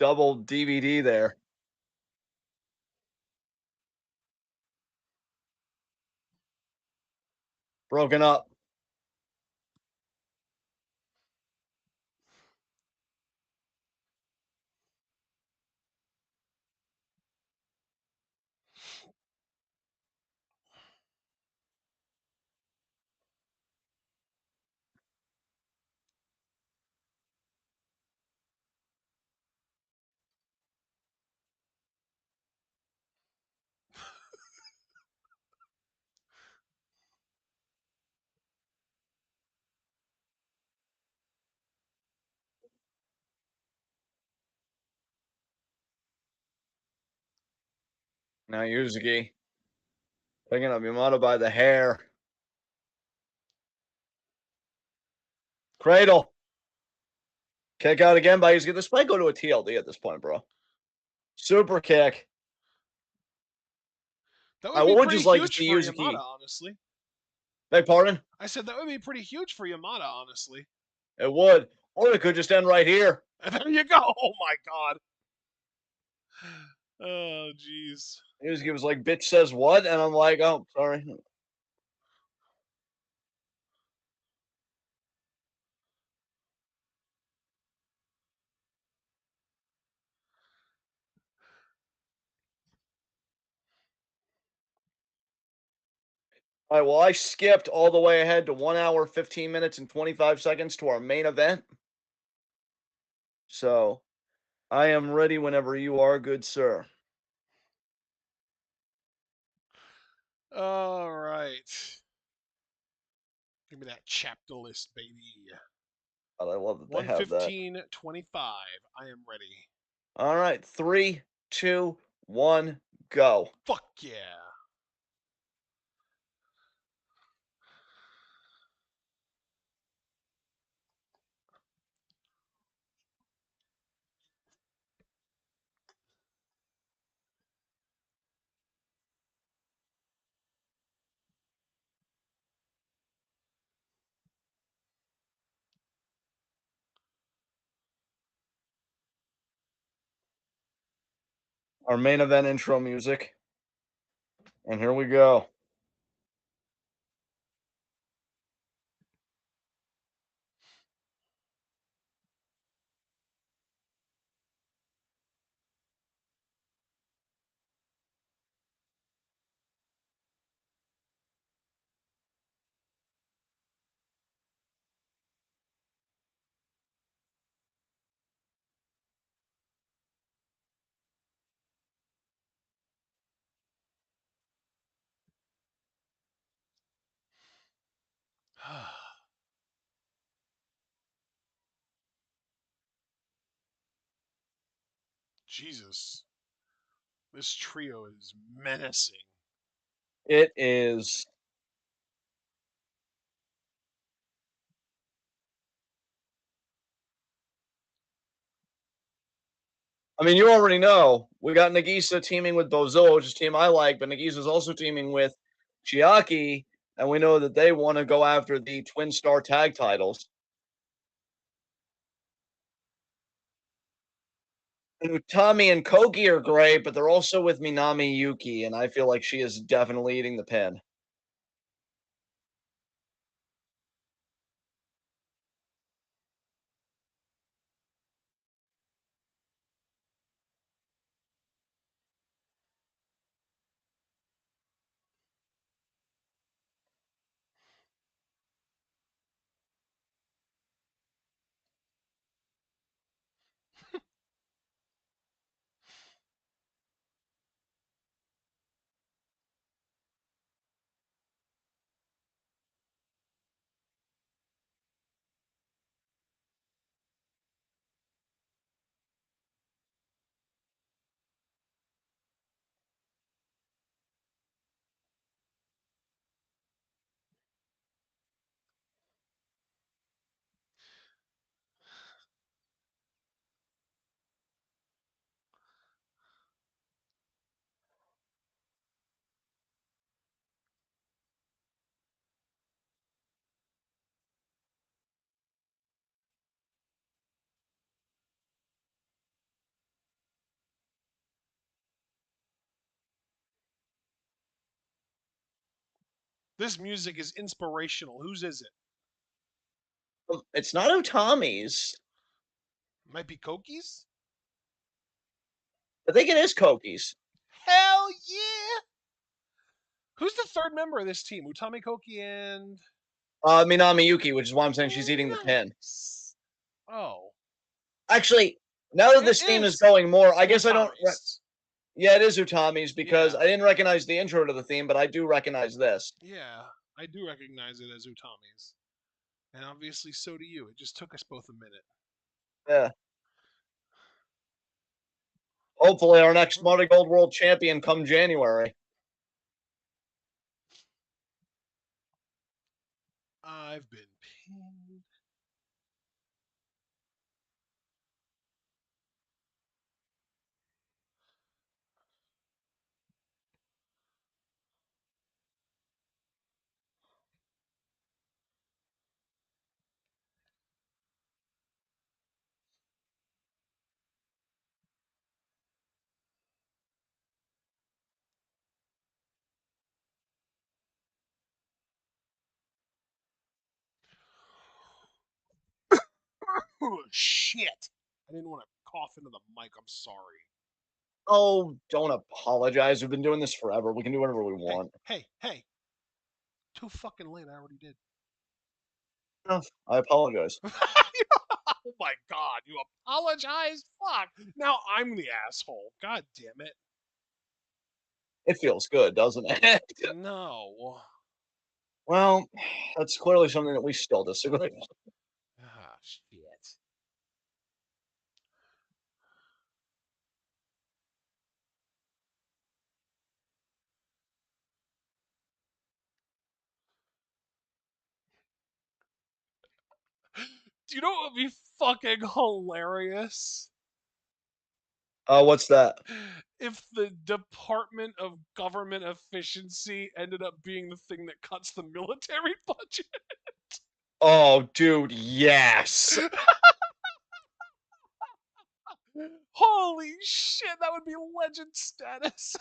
Double DVD there. Broken up. Now Yuzuki picking up Yamato by the hair. Cradle. Kick out again by Yuzuki. This might go to a TLD at this point, bro. Super kick. That I would be would pretty just like to huge see for Yamada, Yuzuki. honestly. Beg pardon? I said that would be pretty huge for Yamada, honestly. It would. Or it could just end right here. And there you go. Oh my god. Oh jeez. Yuzuki was like, bitch says what? And I'm like, oh, sorry. All right, well, I skipped all the way ahead to 1 hour, 15 minutes, and 25 seconds to our main event. So I am ready whenever you are, good sir. All right. Give me that chapter list, baby. God, I love that they have that. 115:25. I am ready. All right, 3, 2, 1, go. Fuck yeah. Our main event intro music. And here we go. Jesus. This trio is menacing. It is. I mean, you already know we got Nagisa teaming with Bozo, which is a team I like, but Nagisa's also teaming with Chiaki, and we know that they want to go after the Twin Star Tag titles. And Utami and Kogi are great, but they're also with Minami Yuki, and I feel like she is definitely eating the pin. This music is inspirational. Whose is it? It's not Utami's. Might be Koki's? I think it is Koki's. Hell yeah! Who's the third member of this team? Utami Koki and Minami Yuki, which is why I'm saying she's eating the pin. nice. Oh, Actually, now that it this theme is is going more, I guess I don't. Utami's. Yeah, it is Utami's because Yeah, I didn't recognize the intro to the theme, but I do recognize this. yeah. I do recognize it as Utami's, and obviously so do you. It just took us both a minute. Yeah. Hopefully, our next Marigold World Champion come January. I've been pinned. Oh, shit! I didn't want to cough into the mic. I'm sorry. Oh, don't apologize. We've been doing this forever. We can do whatever we Hey, want. hey, hey! Too fucking late. I already did. Oh, I apologize. Oh my god, you apologize? Fuck. Now I'm the asshole. God damn it. It feels good, doesn't it? No. Well, that's clearly something that we still disagree on. Ah, shit. Do you know what would be fucking hilarious? What's that? If the Department of Government Efficiency ended up being the thing that cuts the military budget. Oh, dude, yes. Holy shit, that would be legend status.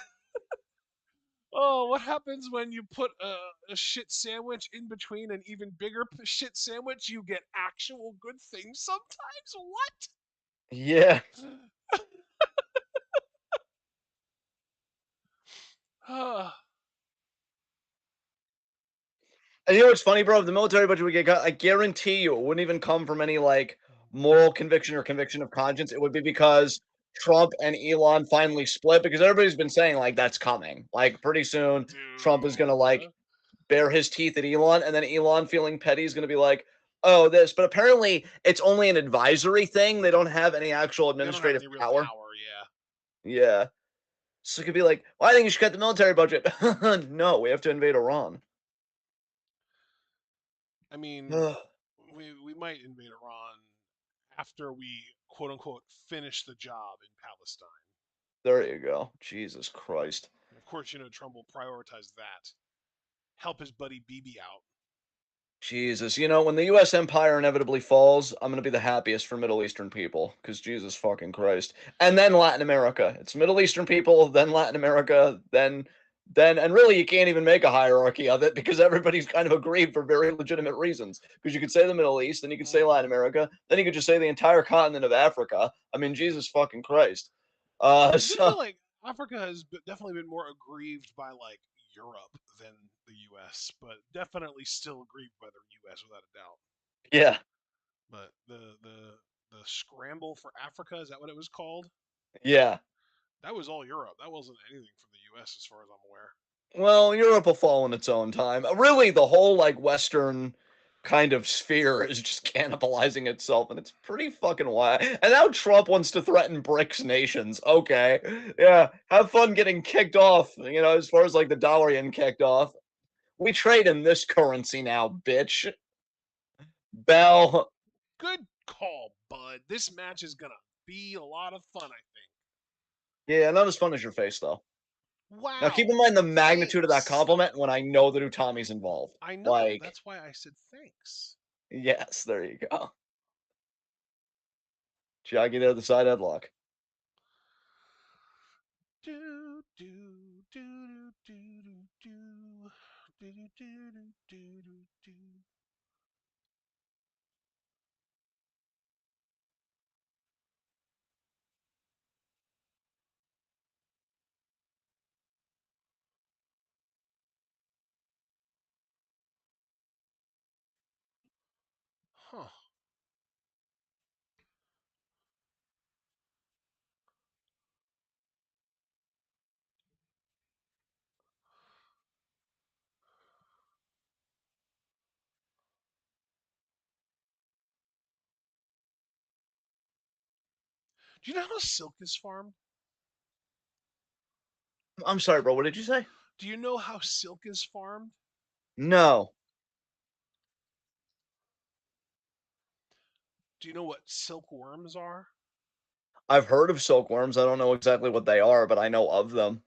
Oh, what happens when you put a shit sandwich in between an even bigger shit sandwich? You get actual good things sometimes? What? Yeah. Ah, And you know what's funny, bro? If the military budget would get cut, I guarantee you it wouldn't even come from any like moral conviction or conviction of conscience. It would be because Trump and Elon finally split because everybody's been saying like that's coming. Like pretty soon Trump is gonna like dude. bare his teeth at Elon, and then Elon feeling petty is gonna be like, oh, this. But apparently it's only an advisory thing. They don't have any actual They don't have administrative any real power. power, yeah. Yeah. So it could be like, well, I think you should cut the military budget. No, we have to invade Iran. I mean, we might invade Iran after we quote unquote finish the job in Palestine. There you go. Jesus Christ. And of course, you know Trump will prioritize that. Help his buddy Bibi out. Jesus. You know, when the US empire inevitably falls, I'm going to be the happiest for Middle Eastern people because Jesus fucking Christ. And then Latin America. It's Middle Eastern people, then Latin America, and really you can't even make a hierarchy of it because everybody's kind of agreed for very legitimate reasons. Because you could say the Middle East, then you could say Latin Mm-hmm. America, then you could just say the entire continent of Africa. I mean, Jesus fucking Christ. I do So feel like Africa has definitely been more aggrieved by like Europe than the U.S., but definitely still aggrieved by the U.S. without a doubt. yeah, But the scramble for Africa, is that what it was called? yeah. That was all Europe. That wasn't anything from the U.S. as far as I'm aware. Well, Europe will fall in its own time. Really, the whole like Western kind of sphere is just cannibalizing itself, and it's pretty fucking wild. And now Trump wants to threaten BRICS nations. Okay, yeah, have fun getting kicked off. You know, as far as like the dollar getting kicked off, we trade in this currency now, bitch. Bell. Good call, bud. This match is gonna be a lot of fun, I think. Yeah, not as fun as your face though. Now keep Wow. in mind the magnitude of that Thanks. compliment when I know that Utami's involved. I know. Like, That's why I said thanks. yes, there you go. Joggy there, the side headlock. Do do do do do do do do do Huh. Do you know how silk is farmed? I'm sorry, bro. What did you say? Do you know how silk is farmed? No, Do you know what silkworms are? I've heard of silkworms. I don't know exactly what they are, but I know of them.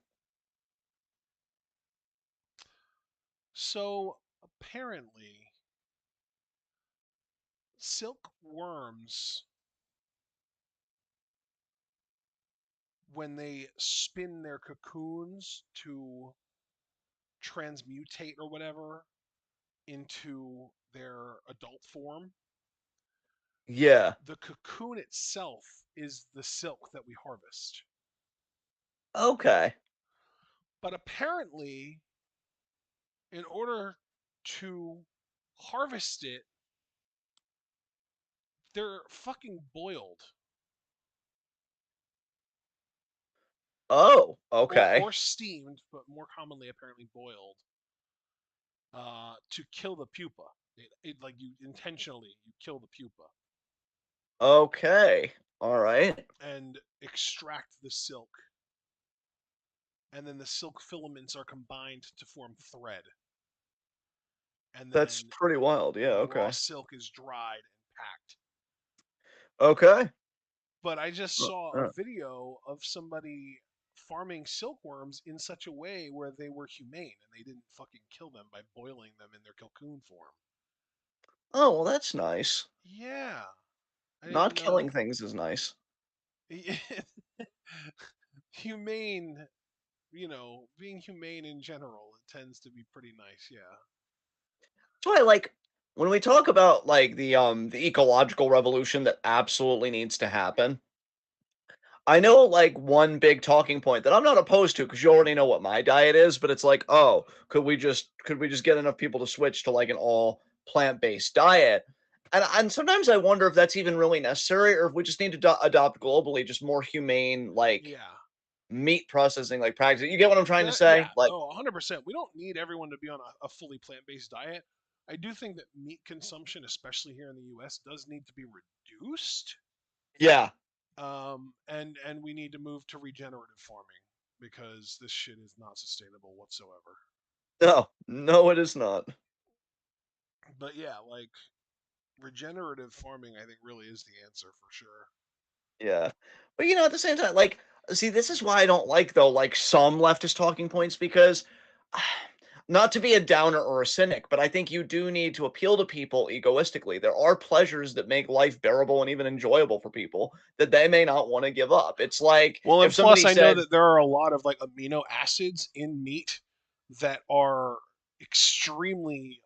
So apparently, silkworms, when they spin their cocoons to transmutate or whatever into their adult form, Yeah. the cocoon itself is the silk that we harvest. Okay. But apparently, in order to harvest it, they're fucking boiled Oh, okay. or steamed, but more commonly apparently boiled to kill the pupa. Like you intentionally you kill the pupa Okay. All right. and extract the silk, and then the silk filaments are combined to form thread, and That's then pretty wild. Yeah. the raw Okay. silk is dried and packed. Okay. But I just Uh, saw a uh. video of somebody farming silkworms in such a way where they were humane and they didn't fucking kill them by boiling them in their cocoon form. Oh, well, that's nice. Yeah, I Not didn't killing know. things is nice. Humane, being humane in general, it tends to be pretty nice. Yeah. That's why, like, when we talk about like the ecological revolution that absolutely needs to happen, I know like one big talking point that I'm not opposed to because you already know what my diet is, but it's like, oh, could we just get enough people to switch to like an all plant-based diet? And sometimes I wonder if that's even really necessary or if we just need to adopt globally just more humane like Yeah. meat processing like practice. You get what I'm trying to That, yeah. say? Like, Oh, 100%. We don't need everyone to be on a fully plant-based diet. I do think that meat consumption, especially here in the US, does need to be reduced. yeah, And we need to move to regenerative farming because this shit is not sustainable whatsoever. no, no, it is not. But yeah, like regenerative farming, I think really is the answer for sure. Yeah. But, at the same time, like, see, this is why I don't like, though, like, some leftist talking points because not to be a downer or a cynic, but I think you do need to appeal to people egoistically. There are pleasures that make life bearable and even enjoyable for people that they may not want to give up. It's like Well, and if plus, somebody I know said, that there are a lot of like amino acids in meat that are extremely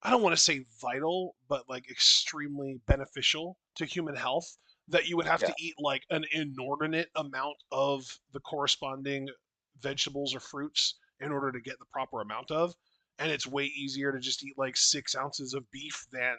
I don't want to say vital, but like extremely beneficial to human health that you would have yeah, to eat like an inordinate amount of the corresponding vegetables or fruits in order to get the proper amount of. And it's way easier to just eat like 6 ounces of beef than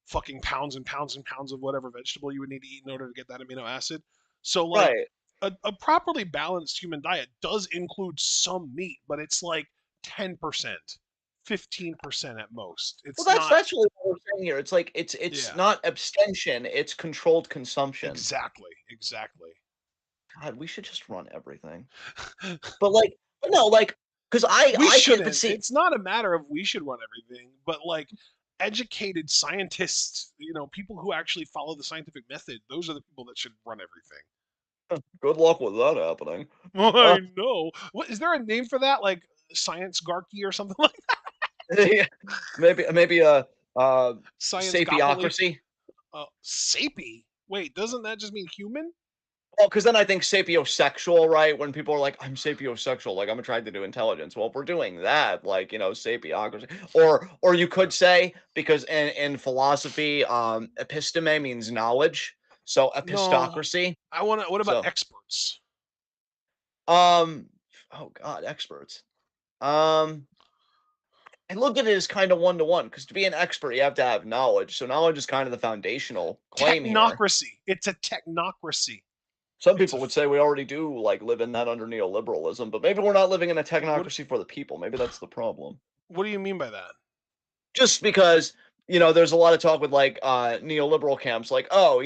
fucking pounds and pounds and pounds of whatever vegetable you would need to eat in order to get that amino acid. So, like, right. a properly balanced human diet does include some meat, but it's like 10%. 15% at most. Well, It's that's not. that's really what we're saying here. It's like it's Yeah, not abstention, it's controlled consumption. exactly, exactly. God, we should just run everything. But no, like, because We I can't. But shouldn't. see, It's not a matter of we should run everything, but like educated scientists, people who actually follow the scientific method, those are the people that should run everything. good luck with that happening. Uh, I know. What is there a name for that? Like science garky or something like that? yeah, maybe a Science gopoly? sapiocracy. Sapie. Wait, doesn't that just mean human? Well, because then I think sapiosexual, right? When people are like, "I'm sapiosexual," like I'm attracted to intelligence. Well, if we're doing that, like sapiocracy, or you could say because in philosophy, episteme means knowledge, so No. epistocracy. I want to. What about So, experts? um, oh God, experts. Um, I look at it as kind of one to one because to be an expert, you have to have knowledge. So knowledge is kind of the foundational claim here. Technocracy. It's a technocracy. Some It's a people would say we already do like live in that under neoliberalism, but maybe we're not living in a what? technocracy for the people. Maybe that's the problem. What do you mean by that? Just because, there's a lot of talk with like neoliberal camps, like, oh,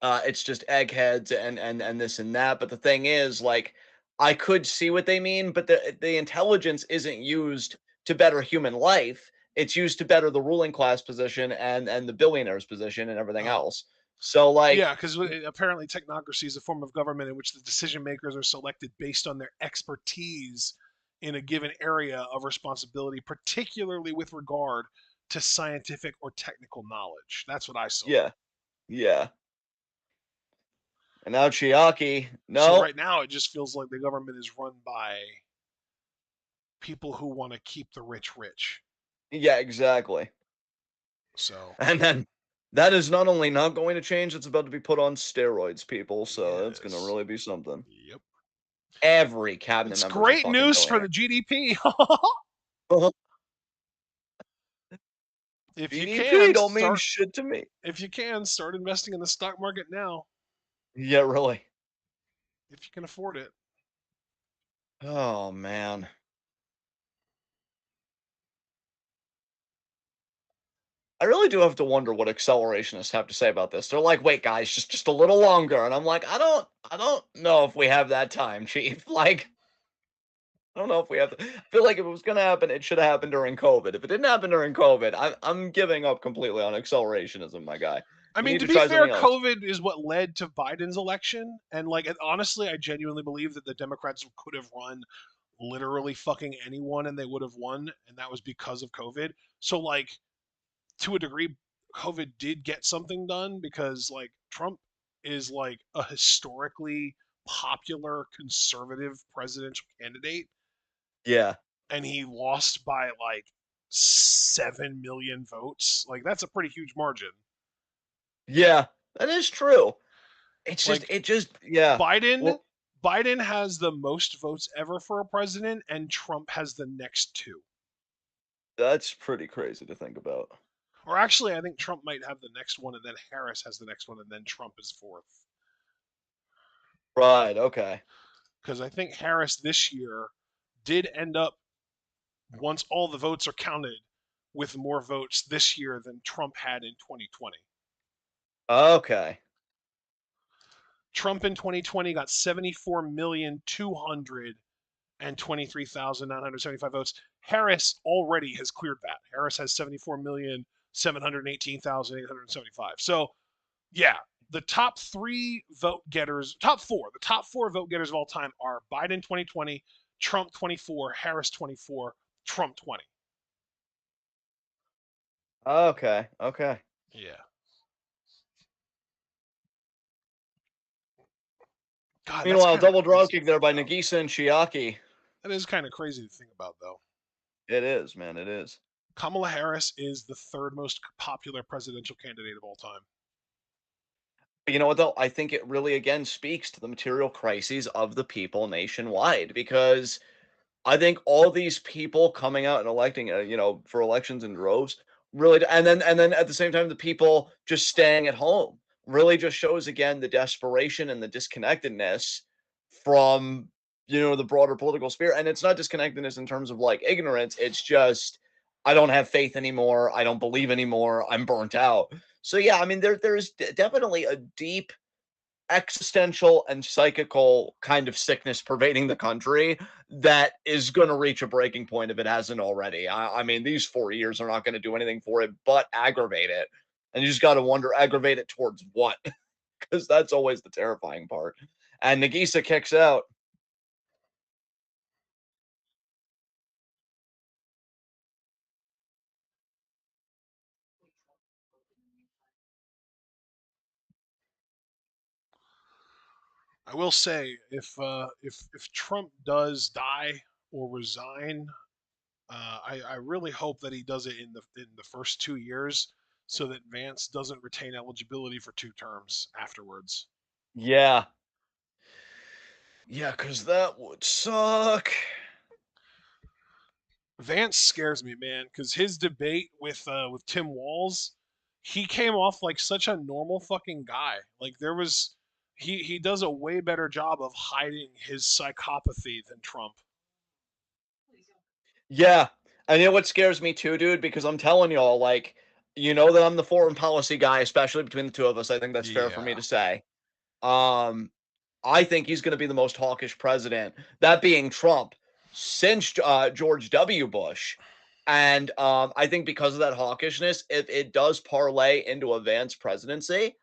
it's just eggheads and this and that. But the thing is, like, I could see what they mean, but the intelligence isn't used to better human life. It's used to better the ruling class position and the billionaires position and everything Oh, else. So like, yeah, because apparently technocracy is a form of government in which the decision makers are selected based on their expertise in a given area of responsibility, particularly with regard to scientific or technical knowledge. That's what I saw. yeah, yeah. And now Chiaki, So no, right now, it just feels like the government is run by people who want to keep the rich rich. yeah, exactly. So And then that is not only not going to change, it's about to be put on steroids, people. So that's gonna yes, really be something. yep. Every cabinet It's member is a great fucking news for billionaire. the GDP. If you GDP can don't mean start, shit to me. if you can start investing in the stock market now, Yeah, really. if you can afford it. Oh man. I really do have to wonder what accelerationists have to say about this. They're like, "Wait, guys, just a little longer." And I'm like, "I don't know if we have that time, chief." Like, I don't know if we have I feel like if it was gonna happen, it should have happened during COVID. If it didn't happen during COVID, I'm giving up completely on accelerationism, my guy. I We mean, need to to be try fair, something else. COVID is what led to Biden's election, and like honestly, I genuinely believe that the Democrats could have run literally fucking anyone and they would have won, and that was because of COVID. So like to a degree, COVID did get something done because like Trump is like a historically popular conservative presidential candidate, Yeah. and he lost by like 7 million votes. Like that's a pretty huge margin. Yeah. That is true. Like Yeah. Biden Well, Biden has the most votes ever for a president, and Trump has the next two. that's pretty crazy to think about. Or actually, I think Trump might have the next one, and then Harris has the next one, and then Trump is fourth. Right, okay. Because I think Harris this year did end up, once all the votes are counted, with more votes this year than Trump had in 2020. Okay. Trump in 2020 got 74,223,975 votes. Harris already has cleared that. Harris has 74,718,875. So, yeah, the top three vote getters, the top four vote getters of all time are Biden 2020, Trump 24, Harris 24, Trump 20. Okay, okay. Yeah. God, that's Meanwhile, kind of double draw crazy to kick there think by about. Nagisa and Chiaki. That is kind of crazy to think about, though. It is, man, it is. Kamala Harris is the third most popular presidential candidate of all time. You know what though? I think it really again speaks to the material crises of the people nationwide because I think all these people coming out and electing, for elections in droves, really, and then at the same time, the people just staying at home really just shows again the desperation and the disconnectedness from the broader political sphere. And it's not disconnectedness in terms of like ignorance. It's just I don't have faith anymore. I don't believe anymore. I'm burnt out. So yeah, I mean, there's definitely a deep existential and psychical kind of sickness pervading the country that is going to reach a breaking point if it hasn't already. I mean, these 4 years are not going to do anything for it but aggravate it. And you just got to wonder, aggravate it towards what? Because that's always the terrifying part. And Nagisa kicks out. I will say, if Trump does die or resign, I really hope that he does it in the first 2 years, so that Vance doesn't retain eligibility for 2 terms afterwards. Yeah. Yeah, because that would suck. Vance scares me, man, because his debate with Tim Walz, he came off like such a normal fucking guy. Like there was, he does a way better job of hiding his psychopathy than Trump. Yeah. And you know what scares me too, dude? Because I'm telling y'all, like, you know that I'm the foreign policy guy, especially between the two of us. I think that's fair for me Yeah, to say. Um, I think he's going to be the most hawkish president, that being Trump, since George W. Bush. And I think because of that hawkishness, it does parlay into a Vance presidency,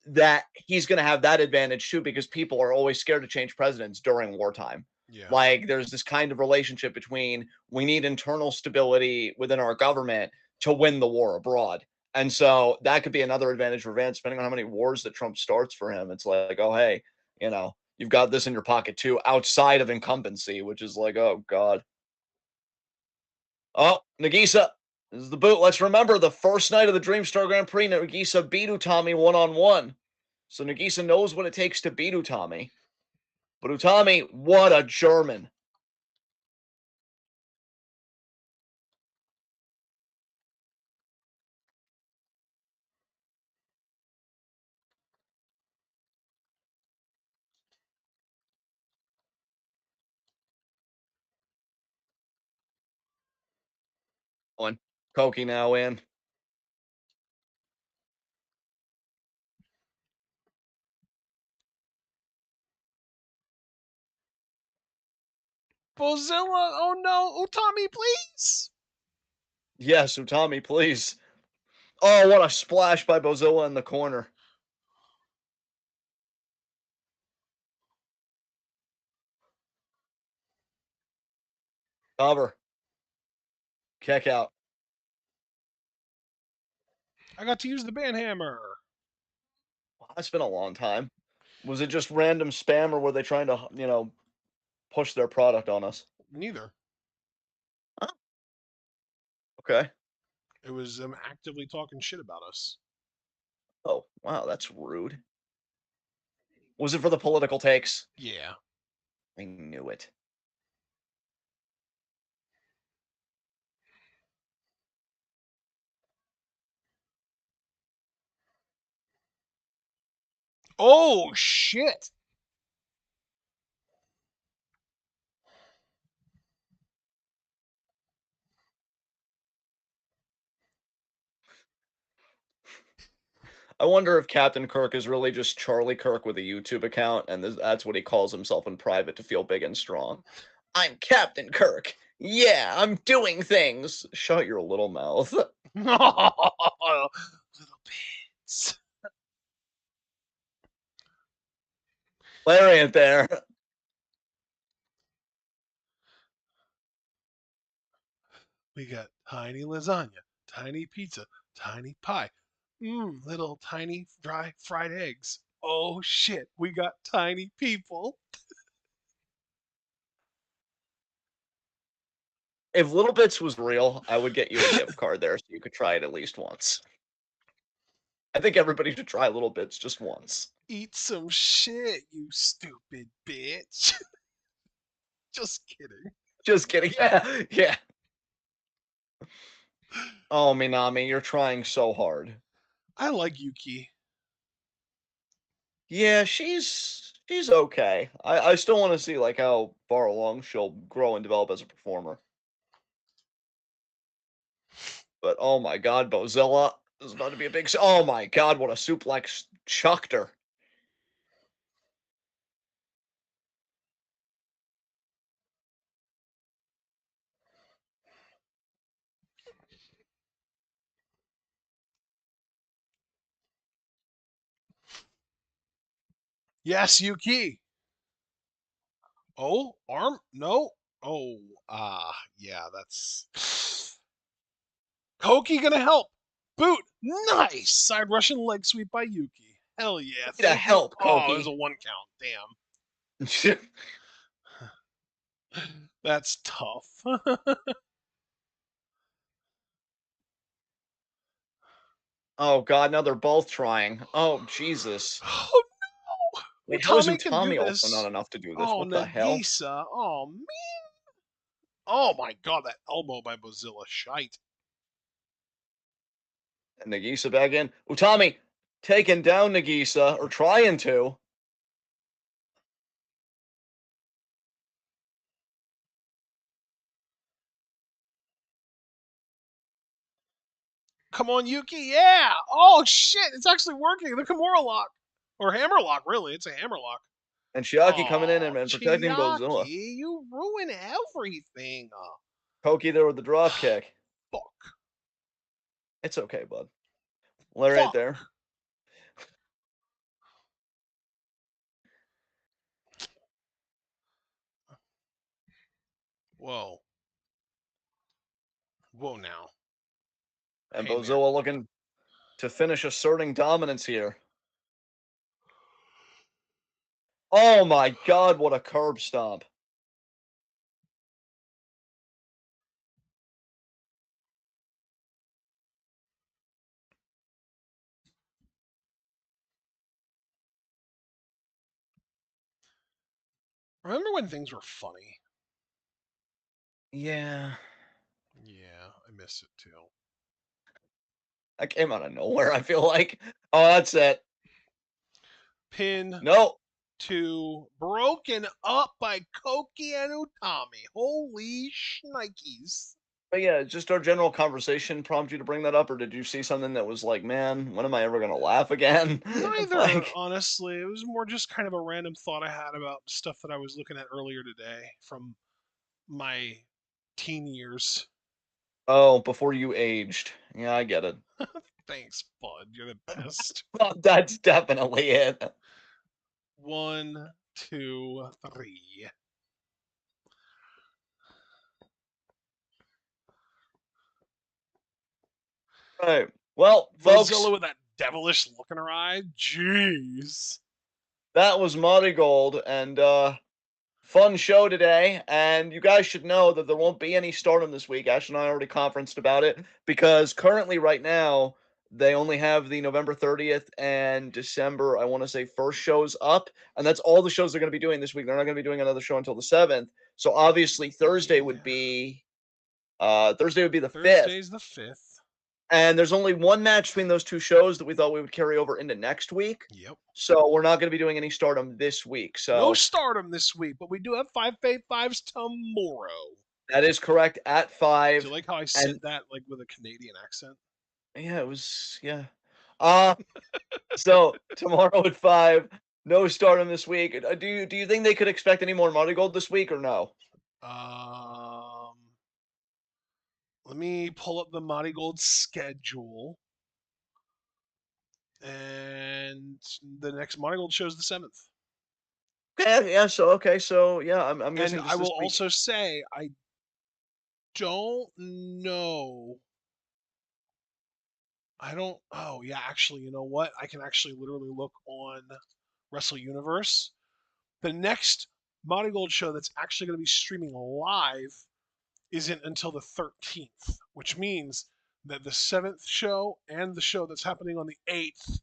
that he's going to have that advantage too, because people are always scared to change presidents during wartime. yeah. Like there's this kind of relationship between we need internal stability within our government to win the war abroad. And so that could be another advantage for Vance, depending on how many wars that Trump starts for him. It's like, oh, hey, you've got this in your pocket too, outside of incumbency, which is like, oh, God. Oh, Nagisa, this is the boot. Let's remember the first night of the Dreamstar Grand Prix, Nagisa beat Utami one on one. So Nagisa knows what it takes to beat Utami. But Utami, what a German. One. Koki now in. Bozilla, oh no, Utami, please. Yes, Utami, please. Oh, what a splash by Bozilla in the corner. Cover. Kick out. I got to use the banhammer. Wow, that's been a long time. Was it just random spam or were they trying to, push their product on us? Neither. Huh? Okay. It was them actively talking shit about us. Oh, wow, that's rude. Was it for the political takes? Yeah. I knew it. Oh shit. I wonder if Captain Kirk is really just Charlie Kirk with a YouTube account, and that's what he calls himself in private to feel big and strong. I'm Captain Kirk. Yeah, I'm doing things. Shut your little mouth. Little bits. Lariat there. We got tiny lasagna, tiny pizza, tiny pie. Little tiny dry fried eggs. Oh shit, we got tiny people. If Little Bits was real, I would get you a gift card there so you could try it at least once. I think everybody should try Little Bits just once. Eat some shit, you stupid bitch. Just kidding. Just kidding. Yeah, yeah. Oh, Minami, you're trying so hard. I like Yuki. Yeah, she's okay. I still want to see like how far along she'll grow and develop as a performer. But oh my God, Bozilla is about to be a big. Oh my God, what a suplex chucked her. Yes, Yuki. Oh, arm? No. Oh, yeah, that's. Koki gonna help. Boot. Nice. Side Russian leg sweep by Yuki. Hell yeah. Way to Thank you. help, Oh, it was a Koki. one count. Damn. That's tough. Oh God, now they're both trying. Oh Jesus. Oh no. Wait, how is Utami can do Utami also not this. enough to do this? Oh, What the hell? Nagisa. Oh, man. Oh my god, that elbow by Bozilla. Shite. And Nagisa back in. Utami taking down Nagisa, or trying to. Come on, Yuki. Yeah. Oh shit, it's actually working. The Kimura lock. Or hammer lock, really. It's a hammer lock. And Chiaki coming in Oh, and protecting Bozilla. Chiaki, you ruin everything. Koki there with the drop kick. Fuck. It's okay, bud. Right Fuck. there. Whoa. Whoa now. And Hey man. Bozilla looking to finish asserting dominance here. Oh my god, what a curb stomp. Remember when things were funny? Yeah. Yeah, I miss it too. That came out of nowhere, I feel like. Oh, that's it. Pin No. 2, broken up by Koki and Utami. Holy shnikes. But yeah, just our general conversation prompt you to bring that up, or did you see something that was like, man, when am I ever gonna laugh again? Neither, Like, honestly. It was more just kind of a random thought I had about stuff that I was looking at earlier today from my teen years. oh, before you aged. Yeah, I get it. Thanks, bud. You're the best. Well, that's definitely it. 1, 2, 3. Right. Well, Mozilla folks, with that devilish look in her eye. Jeez. that was Marigold, and fun show today. And you guys should know that there won't be any Stardom this week. Ash and I already conferenced about it because currently, right now, they only have the November 30th and December, I want to say, first shows up. And that's all the shows they're going to be doing this week. They're not going to be doing another show until the 7th. So obviously, Yeah. Thursday would be the 5th. Thursday's the 5th. And there's only one match between those two shows that we thought we would carry over into next week. Yep. So we're not going to be doing any Stardom this week. No So Stardom this week, but we do have 5v5s tomorrow. that is correct at Do you 5. like how I said And that like with a Canadian accent? yeah, it was, yeah. Uh, so tomorrow at 5, no Stardom this week. Do you think they could expect any more Money Gold this week or no? Um, let me pull up the Marigold schedule, and the next Marigold show is the 7th. Okay, yeah, so okay, so yeah, I'm And guessing I just this will week. also say I don't know. I don't. Oh yeah, actually, you know what? I can actually literally look on Wrestle Universe. The next Marigold show that's actually going to be streaming live isn't until the 13th, which means that the 7th show and the show that's happening on the 8th,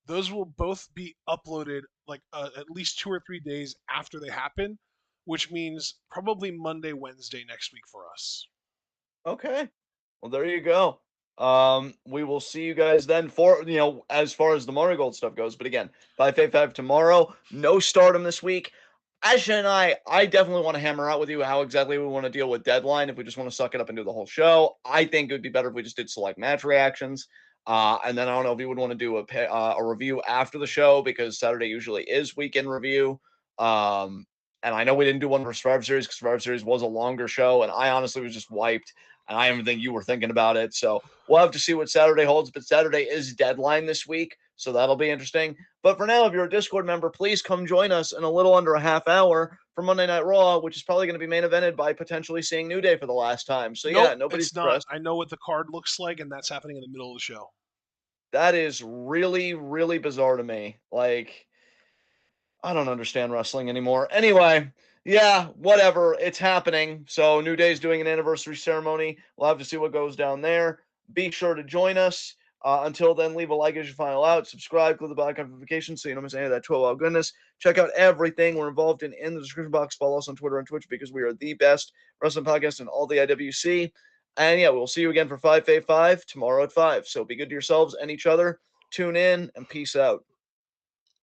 those will both be uploaded like at least 2 or 3 days after they happen, which means probably Monday, Wednesday next week for us. Okay. Well, there you go. We will see you guys then for, as far as the Marigold stuff goes. But again, 5 tomorrow. No Stardom this week. Asha and I definitely want to hammer out with you how exactly we want to deal with deadline. If we just want to suck it up and do the whole show, I think it would be better if we just did select match reactions. And then I don't know if you would want to do a review after the show because Saturday usually is weekend review. Um, and I know we didn't do one for Survivor Series because Survivor Series was a longer show, and I honestly was just wiped. And I even think you were thinking about it. So we'll have to see what Saturday holds. But Saturday is deadline this week, so that'll be interesting. But for now, if you're a Discord member, please come join us in a little under a half hour for Monday Night Raw, which is probably going to be main evented by potentially seeing New Day for the last time. So Nope, yeah, nobody's it's not. stressed. I know what the card looks like, and that's happening in the middle of the show. That is really, really bizarre to me. Like, I don't understand wrestling anymore. Anyway, yeah, whatever. It's happening. So New Day's doing an anniversary ceremony. We'll have to see what goes down there. Be sure to join us. Until then, leave a like as you final out. Subscribe, click the bell icon for notifications so you don't miss any of that 12-hour goodness. Check out everything we're involved in the description box. Follow us on Twitter and Twitch because we are the best wrestling podcast in all the IWC. And yeah, we'll see you again for 5 tomorrow at 5. So be good to yourselves and each other. Tune in and peace out.